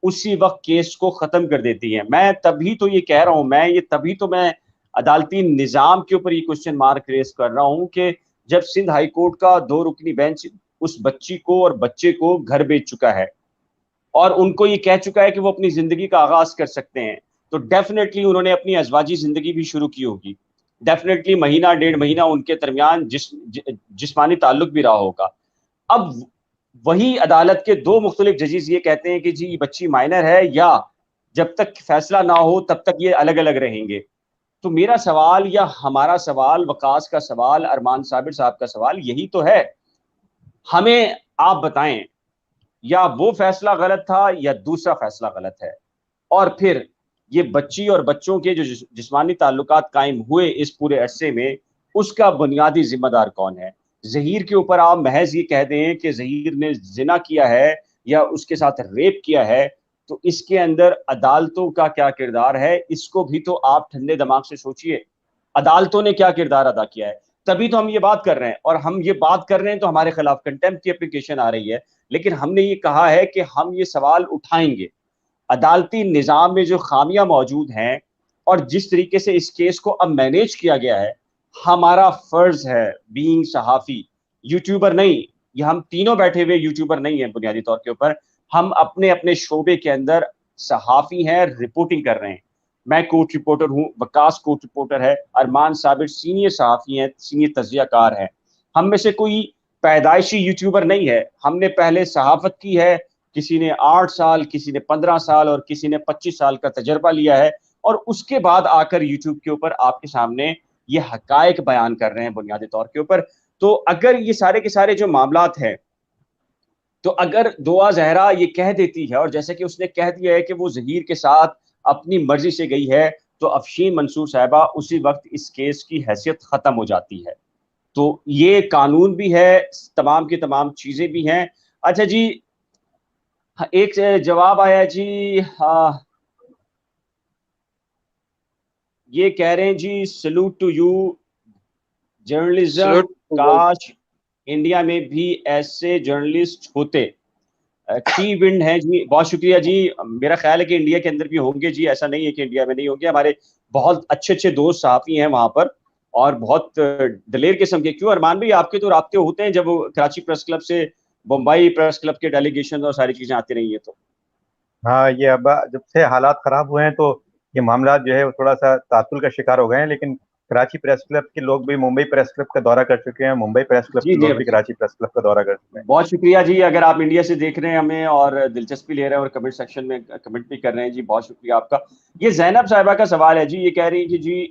اسی وقت کیس کو ختم کر دیتی ہیں۔ میں تبھی تو یہ کہہ رہا ہوں، تبھی تو میں عدالتی نظام کے اوپر یہ کوسچن مارک ریز کر رہا ہوں کہ جب سندھ ہائی کورٹ کا 2 رکنی بینچ اس بچی کو اور بچے کو گھر بیچ چکا ہے اور ان کو یہ کہہ چکا ہے کہ وہ اپنی زندگی کا آغاز کر سکتے ہیں، تو ڈیفینیٹلی انہوں نے اپنی ازواجی زندگی بھی شروع کی ہوگی، ڈیفینیٹلی مہینہ 1.5 مہینہ ان کے درمیان جسمانی تعلق بھی رہا ہوگا۔ اب وہی عدالت کے 2 مختلف ججز یہ کہتے ہیں کہ جی یہ بچی مائنر ہے، یا جب تک فیصلہ نہ ہو تب تک یہ الگ الگ رہیں گے۔ تو میرا سوال یا ہمارا سوال، وقاص کا سوال، ارمان صابر صاحب کا سوال یہی تو ہے، ہمیں آپ بتائیں یا وہ فیصلہ غلط تھا یا دوسرا فیصلہ غلط ہے، اور پھر یہ بچی اور بچوں کے جو جسمانی تعلقات قائم ہوئے اس پورے عرصے میں، اس کا بنیادی ذمہ دار کون ہے؟ ظہیر کے اوپر آپ محض یہ کہہ دیں کہ ظہیر نے زنا کیا ہے یا اس کے ساتھ ریپ کیا ہے، تو اس کے اندر عدالتوں کا کیا کردار ہے؟ اس کو بھی تو آپ ٹھنڈے دماغ سے سوچئے، عدالتوں نے کیا کردار ادا کیا ہے؟ تبھی تو ہم یہ بات کر رہے ہیں، اور ہم یہ بات کر رہے ہیں تو ہمارے خلاف کنٹمپٹ کی اپلیکیشن آ رہی ہے، لیکن ہم نے یہ کہا ہے کہ ہم یہ سوال اٹھائیں گے۔ عدالتی نظام میں جو خامیاں موجود ہیں اور جس طریقے سے اس کیس کو اب مینیج کیا گیا ہے، ہمارا فرض ہے بینگ صحافی، یوٹیوبر نہیں، یہ ہم تینوں بیٹھے ہوئے یوٹیوبر نہیں ہیں بنیادی طور کے اوپر، ہم اپنے اپنے شعبے کے اندر صحافی ہیں، رپورٹنگ کر رہے ہیں۔ میں کورٹ رپورٹر ہوں، وقاص کورٹ رپورٹر ہے، ارمان صابر سینئر صحافی ہیں، سینئر تجزیہ کار ہیں۔ ہم میں سے کوئی پیدائشی یوٹیوبر نہیں ہے، ہم نے پہلے صحافت کی ہے، کسی نے 8 سال، کسی نے 15 سال اور کسی نے 25 سال کا تجربہ لیا ہے، اور اس کے بعد آ کر یوٹیوب کے اوپر آپ کے سامنے یہ حقائق بیان کر رہے ہیں بنیادی طور کے اوپر۔ تو اگر یہ سارے کے سارے جو معاملات ہیں، تو اگر دعا زہرا یہ کہہ دیتی ہے، اور جیسے کہ اس نے کہہ دیا ہے کہ وہ ظہیر کے ساتھ اپنی مرضی سے گئی ہے، تو افشین منصور صاحبہ اسی وقت اس کیس کی حیثیت ختم ہو جاتی ہے۔ تو یہ قانون بھی ہے، تمام کی تمام چیزیں بھی ہیں۔ اچھا جی، ایک جواب آیا جی، یہ کہہ رہے ہیں جی سلوٹ ٹو یو جرنلزم، کاش انڈیا میں بھی ایسے جرنلسٹ ہوتے۔ ٹی ونڈ ہیں جی، بہت شکریہ جی، میرا خیال ہے کہ انڈیا کے اندر بھی ہوں گے جی، ایسا نہیں ہے کہ انڈیا میں نہیں ہوں گے، ہمارے بہت اچھے اچھے دوست صحافی ہیں وہاں پر اور بہت دلیر قسم کے۔ کیوں ارمان بھائی، آپ کے تو رابطے ہوتے ہیں جب وہ کراچی پریس کلب سے بمبئی پریس کلب کے ڈیلیگیشن اور ساری چیزیں آتی رہی ہیں تو؟ ہاں، یہ اب جب سے حالات خراب ہوئے ہیں تو یہ معاملات جو ہے وہ تھوڑا سا تعطل کا شکار ہو گئے ہیں، لیکن کراچی پریس کلب کے لوگ بھی ممبئی پریس کلب کا دورہ کر چکے ہیں، ممبئی پریس کلب جی کے لوگ بھی کراچی پریس کلب کا دورہ کر چکے ہیں۔ بہت شکریہ جی، اگر آپ انڈیا سے دیکھ رہے ہیں ہمیں اور دلچسپی لے رہے ہیں اور کمنٹ سیکشن میں کمنٹ بھی کر رہے ہیں جی، بہت شکریہ آپ کا۔ یہ زینب صاحبہ کا سوال ہے جی، یہ کہہ رہی ہیں کہ جی،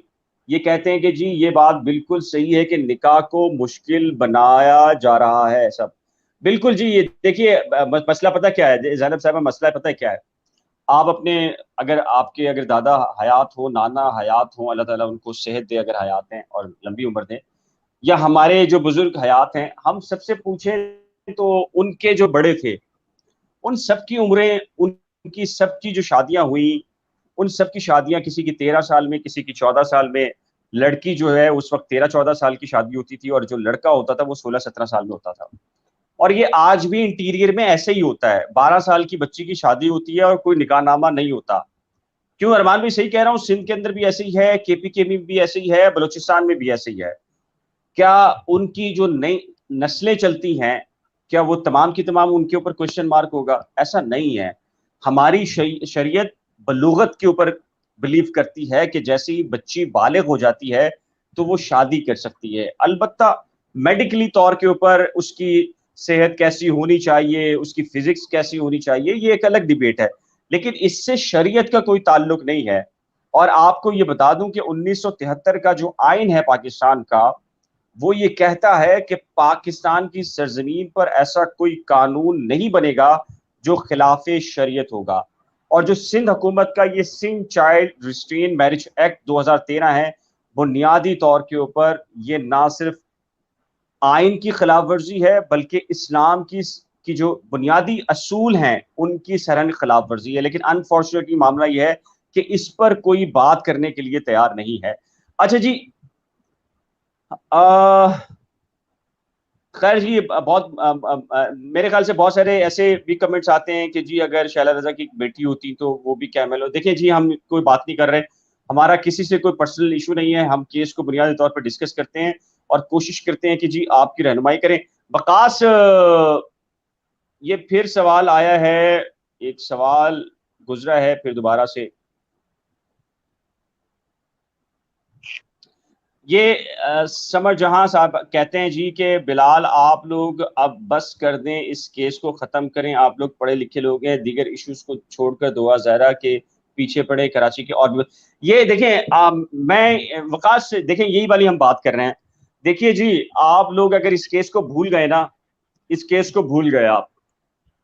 یہ کہتے ہیں کہ جی یہ بات بالکل صحیح ہے کہ نکاح کو مشکل بنایا جا رہا ہے سب۔ بالکل جی، یہ دیکھیے مسئلہ پتہ کیا ہے زینب صاحبہ، مسئلہ پتہ کیا ہے؟ آپ اپنے اگر آپ کے اگر دادا حیات ہو، نانا حیات ہوں، اللہ تعالیٰ ان کو صحت دے اگر حیات ہیں اور لمبی عمر دیں، یا ہمارے جو بزرگ حیات ہیں، ہم سب سے پوچھیں تو ان کے جو بڑے تھے ان سب کی عمریں، ان کی سب کی جو شادیاں ہوئیں، ان سب کی شادیاں کسی کی 13 سال میں، کسی کی 14 سال میں، لڑکی جو ہے اس وقت 13-14 سال کی شادی ہوتی تھی اور جو لڑکا ہوتا تھا وہ 16-17 سال میں ہوتا تھا. اور یہ آج بھی انٹیریئر میں ایسے ہی ہوتا ہے. 12 سال کی بچی کی شادی ہوتی ہے اور کوئی نکاح نامہ نہیں ہوتا. کیوں ارمان بھی صحیح کہہ رہا ہوں؟ سندھ کے اندر بھی ایسے ہی ہے، KPK میں بھی ایسے ہی ہے، بلوچستان میں بھی ایسے ہی ہے. کیا ان کی جو نئی نسلیں چلتی ہیں کیا وہ تمام کی تمام ان کے اوپر کوشچن مارک ہوگا؟ ایسا نہیں ہے. ہماری شریعت بلوغت کے اوپر بلیو کرتی ہے کہ جیسے ہی بچی بالغ ہو جاتی ہے تو وہ شادی کر سکتی ہے. البتہ میڈیکلی طور کے اوپر اس کی صحت کیسی ہونی چاہیے، اس کی فزکس کیسی ہونی چاہیے، یہ ایک الگ ڈیبیٹ ہے، لیکن اس سے شریعت کا کوئی تعلق نہیں ہے. اور آپ کو یہ بتا دوں کہ 1973 کا جو آئین ہے پاکستان کا، وہ یہ کہتا ہے کہ پاکستان کی سرزمین پر ایسا کوئی قانون نہیں بنے گا جو خلاف شریعت ہوگا. اور جو سندھ حکومت کا یہ Sindh child restrain marriage act 2013 ہے، بنیادی طور کے اوپر یہ نہ صرف آئین کی خلاف ورزی ہے بلکہ اسلام کی جو بنیادی اصول ہیں ان کی سرہنگ خلاف ورزی ہے. لیکن انفارچونیٹلی معاملہ یہ ہے کہ اس پر کوئی بات کرنے کے لیے تیار نہیں ہے. اچھا جی، خیر جی، بہت میرے خیال سے بہت سارے ایسے بھی کمنٹس آتے ہیں کہ جی اگر شیلا رضا کی بیٹی ہوتی تو وہ بھی کیمل ہو. دیکھیں جی، ہم کوئی بات نہیں کر رہے، ہمارا کسی سے کوئی پرسنل ایشو نہیں ہے، ہم کیس کو بنیادی طور پر ڈسکس کرتے ہیں اور کوشش کرتے ہیں کہ جی آپ کی رہنمائی کریں. وقاص، یہ پھر سوال آیا ہے، ایک سوال گزرا ہے پھر دوبارہ سے. یہ سمر جہاں صاحب کہتے ہیں جی کہ بلال آپ لوگ اب بس کر دیں، اس کیس کو ختم کریں، آپ لوگ پڑھے لکھے لوگ ہیں، دیگر ایشوز کو چھوڑ کر دعا زہرا کے پیچھے پڑے کراچی کے. اور یہ دیکھیں، میں وقاص سے دیکھیں یہی والی ہم بات کر رہے ہیں. دیکھیے جی، آپ لوگ اگر اس کیس کو بھول گئے نا، اس کیس کو بھول گئے آپ،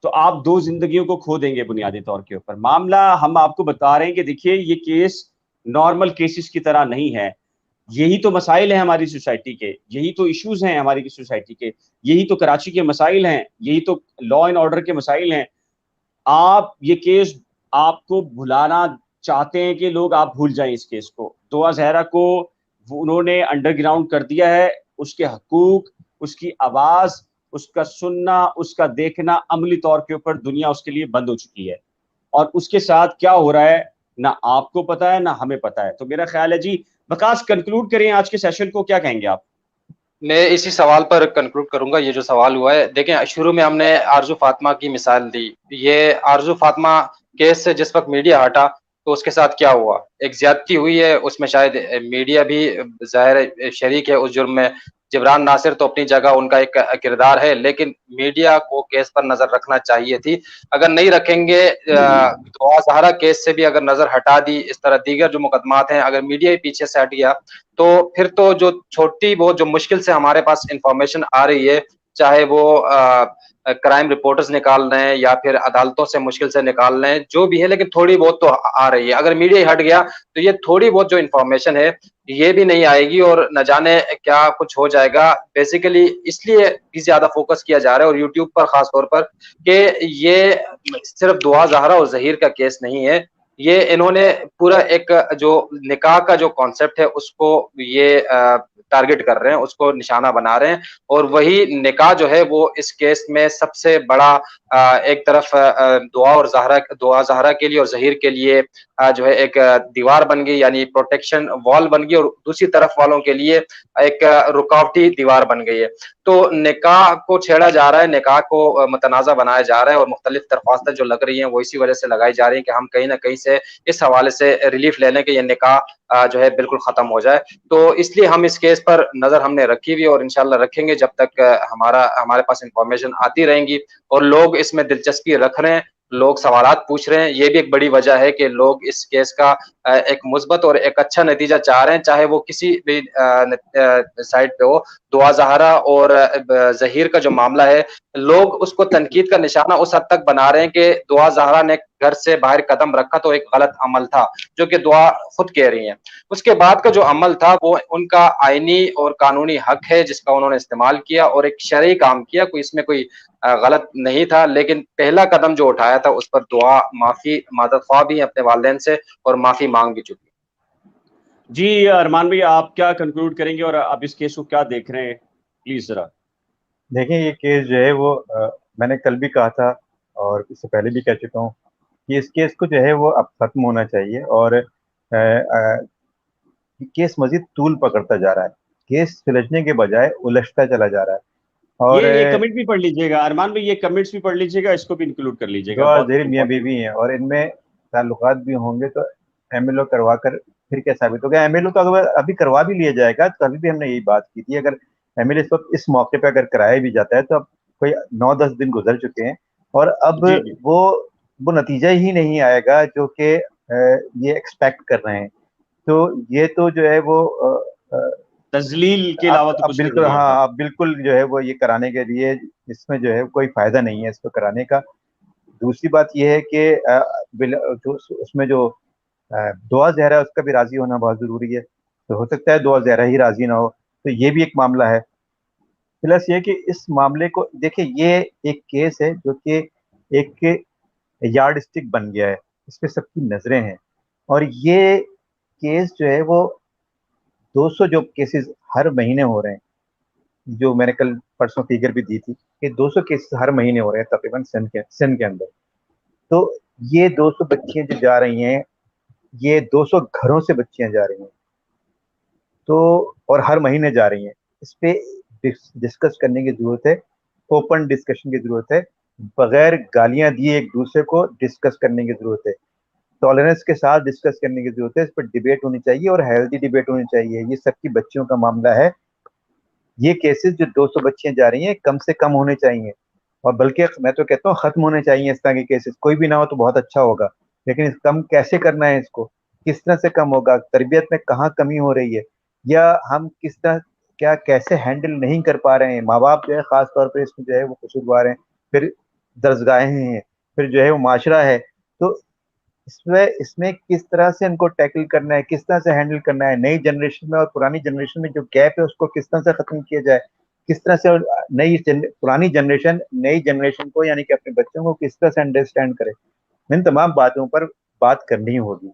تو آپ 2 زندگیوں کو کھو دیں گے بنیادی طور کے اوپر. معاملہ ہم آپ کو بتا رہے ہیں کہ دیکھیے یہ کیس نارمل کیسز کی طرح نہیں ہے. یہی تو مسائل ہیں ہماری سوسائٹی کے، یہی تو ایشوز ہیں ہماری سوسائٹی کے، یہی تو کراچی کے مسائل ہیں، یہی تو لا اینڈ آرڈر کے مسائل ہیں. آپ یہ کیس آپ کو بھلانا چاہتے ہیں کہ لوگ آپ بھول جائیں اس کیس کو. دعا زہرا کو انہوں نے انڈر گراؤنڈ کر دیا ہے. اس کے حقوق، اس کی آواز، اس کا سننا، اس کا دیکھنا عملی طور کے اوپر دنیا اس کے لیے بند ہو چکی ہے. اور اس کے ساتھ کیا ہو رہا ہے نہ آپ کو پتا ہے نہ ہمیں پتا ہے. تو میرا خیال ہے جی وقاص کنکلوڈ کریں آج کے سیشن کو، کیا کہیں گے آپ؟ میں اسی سوال پر کنکلوڈ کروں گا. یہ جو سوال ہوا ہے، دیکھیں شروع میں ہم نے آرزو فاطمہ کی مثال دی. یہ آرزو فاطمہ کیس سے جس وقت میڈیا ہٹا تو اس کے ساتھ کیا ہوا؟ ایک زیادتی ہوئی ہے، اس میں شاید میڈیا بھی ظاہر شریک ہے اس جرم میں. جبران ناصر تو اپنی جگہ ان کا ایک کردار ہے، لیکن میڈیا کو کیس پر نظر رکھنا چاہیے تھی. اگر نہیں رکھیں گے، دعا زہرا کیس سے بھی اگر نظر ہٹا دی، اس طرح دیگر جو مقدمات ہیں اگر میڈیا ہی پیچھے سے ہٹ گیا تو پھر تو جو چھوٹی بہت جو مشکل سے ہمارے پاس انفارمیشن آ رہی ہے، چاہے وہ کرائم رپورٹرز نکال رہے ہیں یا پھر عدالتوں سے مشکل سے نکال رہے ہیں، جو بھی ہے، لیکن تھوڑی بہت تو آ رہی ہے. اگر میڈیا ہٹ گیا تو یہ تھوڑی بہت جو انفارمیشن ہے یہ بھی نہیں آئے گی اور نہ جانے کیا کچھ ہو جائے گا. بیسیکلی اس لیے بھی زیادہ فوکس کیا جا رہا ہے اور یوٹیوب پر خاص طور پر کہ یہ صرف دعا زہرا اور ظہیر کا کیس نہیں ہے. یہ انہوں نے پورا ایک جو نکاح کا جو کانسیپٹ ہے اس کو یہ ٹارگٹ کر رہے ہیں، اس کو نشانہ بنا رہے ہیں. اور وہی نکاح جو ہے وہ اس کیس میں سب سے بڑا ایک طرف دعا زہرا کے لیے اور ظہیر کے لیے جو ہے ایک دیوار بن گئی، یعنی پروٹیکشن وال بن گئی، اور دوسری طرف والوں کے لیے ایک رکاوٹی دیوار بن گئی ہے. تو نکاح کو چھیڑا جا رہا ہے، نکاح کو متنازع بنایا جا رہا ہے، اور مختلف درخواستیں جو لگ رہی ہیں وہ اسی وجہ سے لگائی جا رہی ہیں کہ ہم کہیں نہ کہیں سے اس حوالے سے ریلیف لے لیں کہ یہ نکاح جو ہے بالکل ختم ہو جائے. تو اس لیے ہم اس کیس پر نظر ہم نے رکھی ہوئی اور انشاءاللہ رکھیں گے جب تک ہمارے پاس انفارمیشن آتی رہیں گی اور لوگ اس میں دلچسپی رکھ رہے ہیں، لوگ سوالات پوچھ رہے ہیں. یہ بھی ایک بڑی وجہ ہے کہ لوگ اس کیس کا ایک مثبت اور ایک اچھا نتیجہ چاہ رہے ہیں، چاہے وہ کسی بھی سائڈ پہ ہو. دعا زہرا اور ظہیر کا جو معاملہ ہے، لوگ اس کو تنقید کا نشانہ اس حد تک بنا رہے ہیں کہ دعا زہرا نے گھر سے باہر قدم رکھا تو ایک غلط عمل تھا، جو کہ دعا خود کہہ رہی ہیں. اس کے بعد کا جو عمل تھا وہ ان کا آئینی اور قانونی حق ہے جس کا انہوں نے استعمال کیا اور ایک شرعی کام کیا، کوئی اس میں کوئی غلط نہیں تھا. لیکن پہلا قدم جو اٹھایا تھا اس پر دعا معافی مادر خواہ بھی اپنے والدین سے اور معافی مانگ بھی چکی. جی ارمان بھائی، آپ کیا کنکلوڈ کریں گے اور آپ اس کیس کو کیا دیکھ رہے ہیں؟ پلیز ذرا. دیکھیں یہ کیس جو ہے وہ میں نے کل بھی کہا تھا اور اس سے پہلے بھی کہہ چکا ہوں کہ اس کیس کو جو ہے وہ اب ختم ہونا چاہیے، اور کیس مزید طول پکڑتا جا رہا ہے، کیس سلجھنے کے بجائے الجھتا چلا جا رہا ہے. اور یہ کمنٹ بھی پڑھ لیجیے گا ارمان بھائی، یہ کمنٹس بھی پڑھ لیجیے گا، اس کو بھی انکلوڈ کر لیجیے گا. دو بہت زیر میاں امپورٹنٹ. بیوی ہیں اور ان میں تعلقات بھی ہوں گے، تو ایم ایل او کروا کر پھر کیا ثابت ہوگا؟ ایم ایل او تو اگر ابھی کروا بھی لیا جائے گا تو ابھی بھی ہم نے یہی بات کی تھی، اگر ایم ایل اے اس موقع پہ اگر کرایا بھی جاتا ہے تو اب کوئی 9-10 دن گزر چکے ہیں اور اب جی جی، وہ نتیجہ ہی نہیں آئے گا جو کہ یہ ایکسپیکٹ کر رہے ہیں. تو یہ تو جو ہے وہ تذلیل کے علاوہ تو اب کچھ بالکل، نہیں ہے. ہاں ہاں اب بالکل جو ہے وہ یہ کرانے کے لیے اس میں جو ہے کوئی فائدہ نہیں ہے اس کو کرانے کا. دوسری بات یہ ہے کہ اس میں جو دعا زہرا اس کا بھی راضی ہونا بہت ضروری ہے، تو ہو سکتا ہے دعا زہرا ہی راضی نہ ہو، تو یہ بھی ایک معاملہ ہے. پلس یہ کہ اس معاملے کو دیکھیں، یہ ایک کیس ہے جو کہ ایک یارڈ اسٹک بن گیا ہے، اس پہ سب کی نظریں ہیں، اور یہ کیس جو ہے وہ 200 جو کیسز ہر مہینے ہو رہے ہیں، جو میں نے کل پرسوں فیگر بھی دی تھی کہ 200 کیسز ہر مہینے ہو رہے ہیں تقریباً سندھ کے اندر. تو یہ 200 بچیاں جو جا رہی ہیں، یہ 200 گھروں سے بچیاں جا رہی ہیں، تو اور ہر مہینے جا رہی ہیں. اس پہ ڈسکس کرنے کی ضرورت ہے، اوپن ڈسکشن کی ضرورت ہے، بغیر گالیاں دیے ایک دوسرے کو ڈسکس کرنے کی ضرورت ہے، ٹالرنس کے ساتھ ڈسکس کرنے کی ضرورت ہے. اس پر ڈیبیٹ ہونی چاہیے اور ہیلدی ڈیبیٹ ہونی چاہیے. یہ سب کی بچیوں کا معاملہ ہے. یہ کیسز جو 200 بچیاں جا رہی ہیں کم سے کم ہونے چاہیے، اور بلکہ میں تو کہتا ہوں ختم ہونے چاہیے. اس طرح کے کیسز کوئی بھی نہ ہو تو بہت اچھا ہوگا، لیکن کم کیسے کرنا ہے، اس کو کس طرح سے کم ہوگا، تربیت میں کہاں کمی ہو رہی ہے، یا ہم کس طرح کیا کیسے ہینڈل نہیں کر پا رہے ہیں. ماں باپ جو ہے خاص طور پہ اس میں جو ہے وہ قصوروار ہیں، پھر درسگاہیں ہیں، پھر جو ہے وہ معاشرہ ہے. تو اس میں کس طرح سے ان کو ٹیکل کرنا ہے، کس طرح سے ہینڈل کرنا ہے، نئی جنریشن میں اور پرانی جنریشن میں جو گیپ ہے اس کو کس طرح سے ختم کیا جائے، کس طرح سے پرانی جنریشن نئی جنریشن کو یعنی کہ اپنے بچوں کو کس طرح سے انڈرسٹینڈ کرے. ان تمام باتوں پر بات کرنی ہوگی.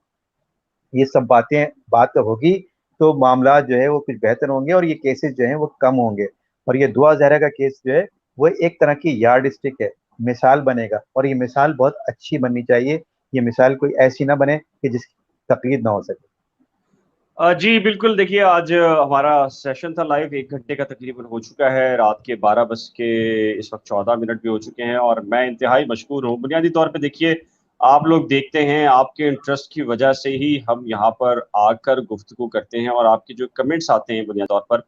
یہ سب بات ہوگی تو معاملات جو ہے وہ کچھ بہتر ہوں گے اور یہ کیسز جو ہیں وہ کم ہوں گے. اور یہ دعا زہرا کا کیس جو ہے وہ ایک طرح کی یارڈ اسٹک ہے، مثال بنے گا، اور یہ مثال بہت اچھی بننی چاہیے. یہ مثال کوئی ایسی نہ بنے کہ جس کی تقلید نہ ہو سکے. جی بالکل. دیکھیے آج ہمارا سیشن تھا لائیو، 1 گھنٹے کا تقریباً ہو چکا ہے. رات کے 12 اس وقت 14 بھی ہو چکے ہیں، اور میں انتہائی مشکور ہوں. بنیادی طور پہ دیکھیے آپ لوگ دیکھتے ہیں، آپ کے انٹرسٹ کی وجہ سے ہی ہم یہاں پر آ کر گفتگو کرتے ہیں، اور آپ کے جو کمنٹس آتے ہیں بنیادی طور پر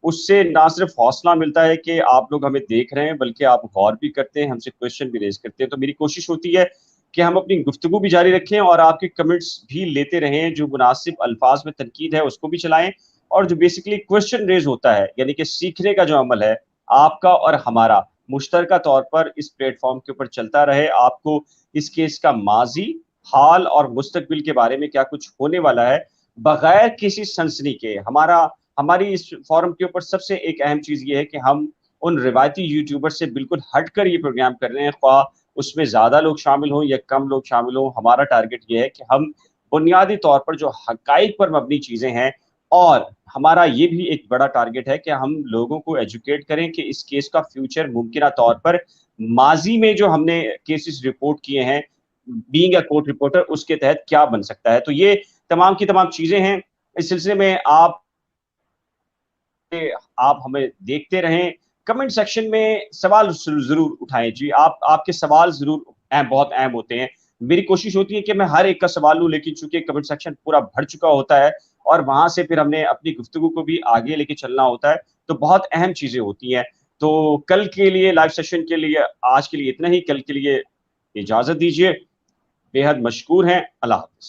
اس سے نہ صرف حوصلہ ملتا ہے کہ آپ لوگ ہمیں دیکھ رہے ہیں، بلکہ آپ غور بھی کرتے ہیں، ہم سے کویشچن بھی ریز کرتے ہیں. تو میری کوشش ہوتی ہے کہ ہم اپنی گفتگو بھی جاری رکھیں اور آپ کے کمنٹس بھی لیتے رہیں. جو مناسب الفاظ میں تنقید ہے اس کو بھی چلائیں، اور جو بیسیکلی کویشچن ریز ہوتا ہے یعنی کہ سیکھنے کا جو عمل ہے آپ کا اور ہمارا مشترکہ طور پر اس پلیٹ فارم کے اوپر چلتا رہے. آپ کو اس کیس کا ماضی، حال اور مستقبل کے بارے میں کیا کچھ ہونے والا ہے بغیر کسی سنسنی کے. ہماری اس فورم کے اوپر سب سے ایک اہم چیز یہ ہے کہ ہم ان روایتی یوٹیوبر سے بالکل ہٹ کر یہ پروگرام کر رہے ہیں، خواہ اس میں زیادہ لوگ شامل ہوں یا کم لوگ شامل ہوں. ہمارا ٹارگٹ یہ ہے کہ ہم بنیادی طور پر جو حقائق پر مبنی چیزیں ہیں، اور ہمارا یہ بھی ایک بڑا ٹارگٹ ہے کہ ہم لوگوں کو ایجوکیٹ کریں کہ اس کیس کا فیوچر ممکنہ طور پر ماضی میں جو ہم نے کیسز رپورٹ کیے ہیں بینگ اے کورٹ رپورٹر اس کے تحت کیا بن سکتا ہے. تو یہ تمام کی تمام چیزیں ہیں. اس سلسلے میں آپ ہمیں دیکھتے رہیں. کمنٹ سیکشن میں سوال ضرور اٹھائیں. جی آپ کے سوال ضرور بہت اہم ہوتے ہیں. میری کوشش ہوتی ہے کہ میں ہر ایک کا سوال لوں، لیکن چونکہ کمنٹ سیکشن پورا بھر چکا ہوتا ہے اور وہاں سے پھر ہم نے اپنی گفتگو کو بھی آگے لے کے چلنا ہوتا ہے، تو بہت اہم چیزیں ہوتی ہیں. تو کل کے لیے لائیو سیشن کے لیے آج کے لیے اتنا ہی. کل کے لیے اجازت دیجیے. بے حد مشکور ہیں. اللہ حافظ.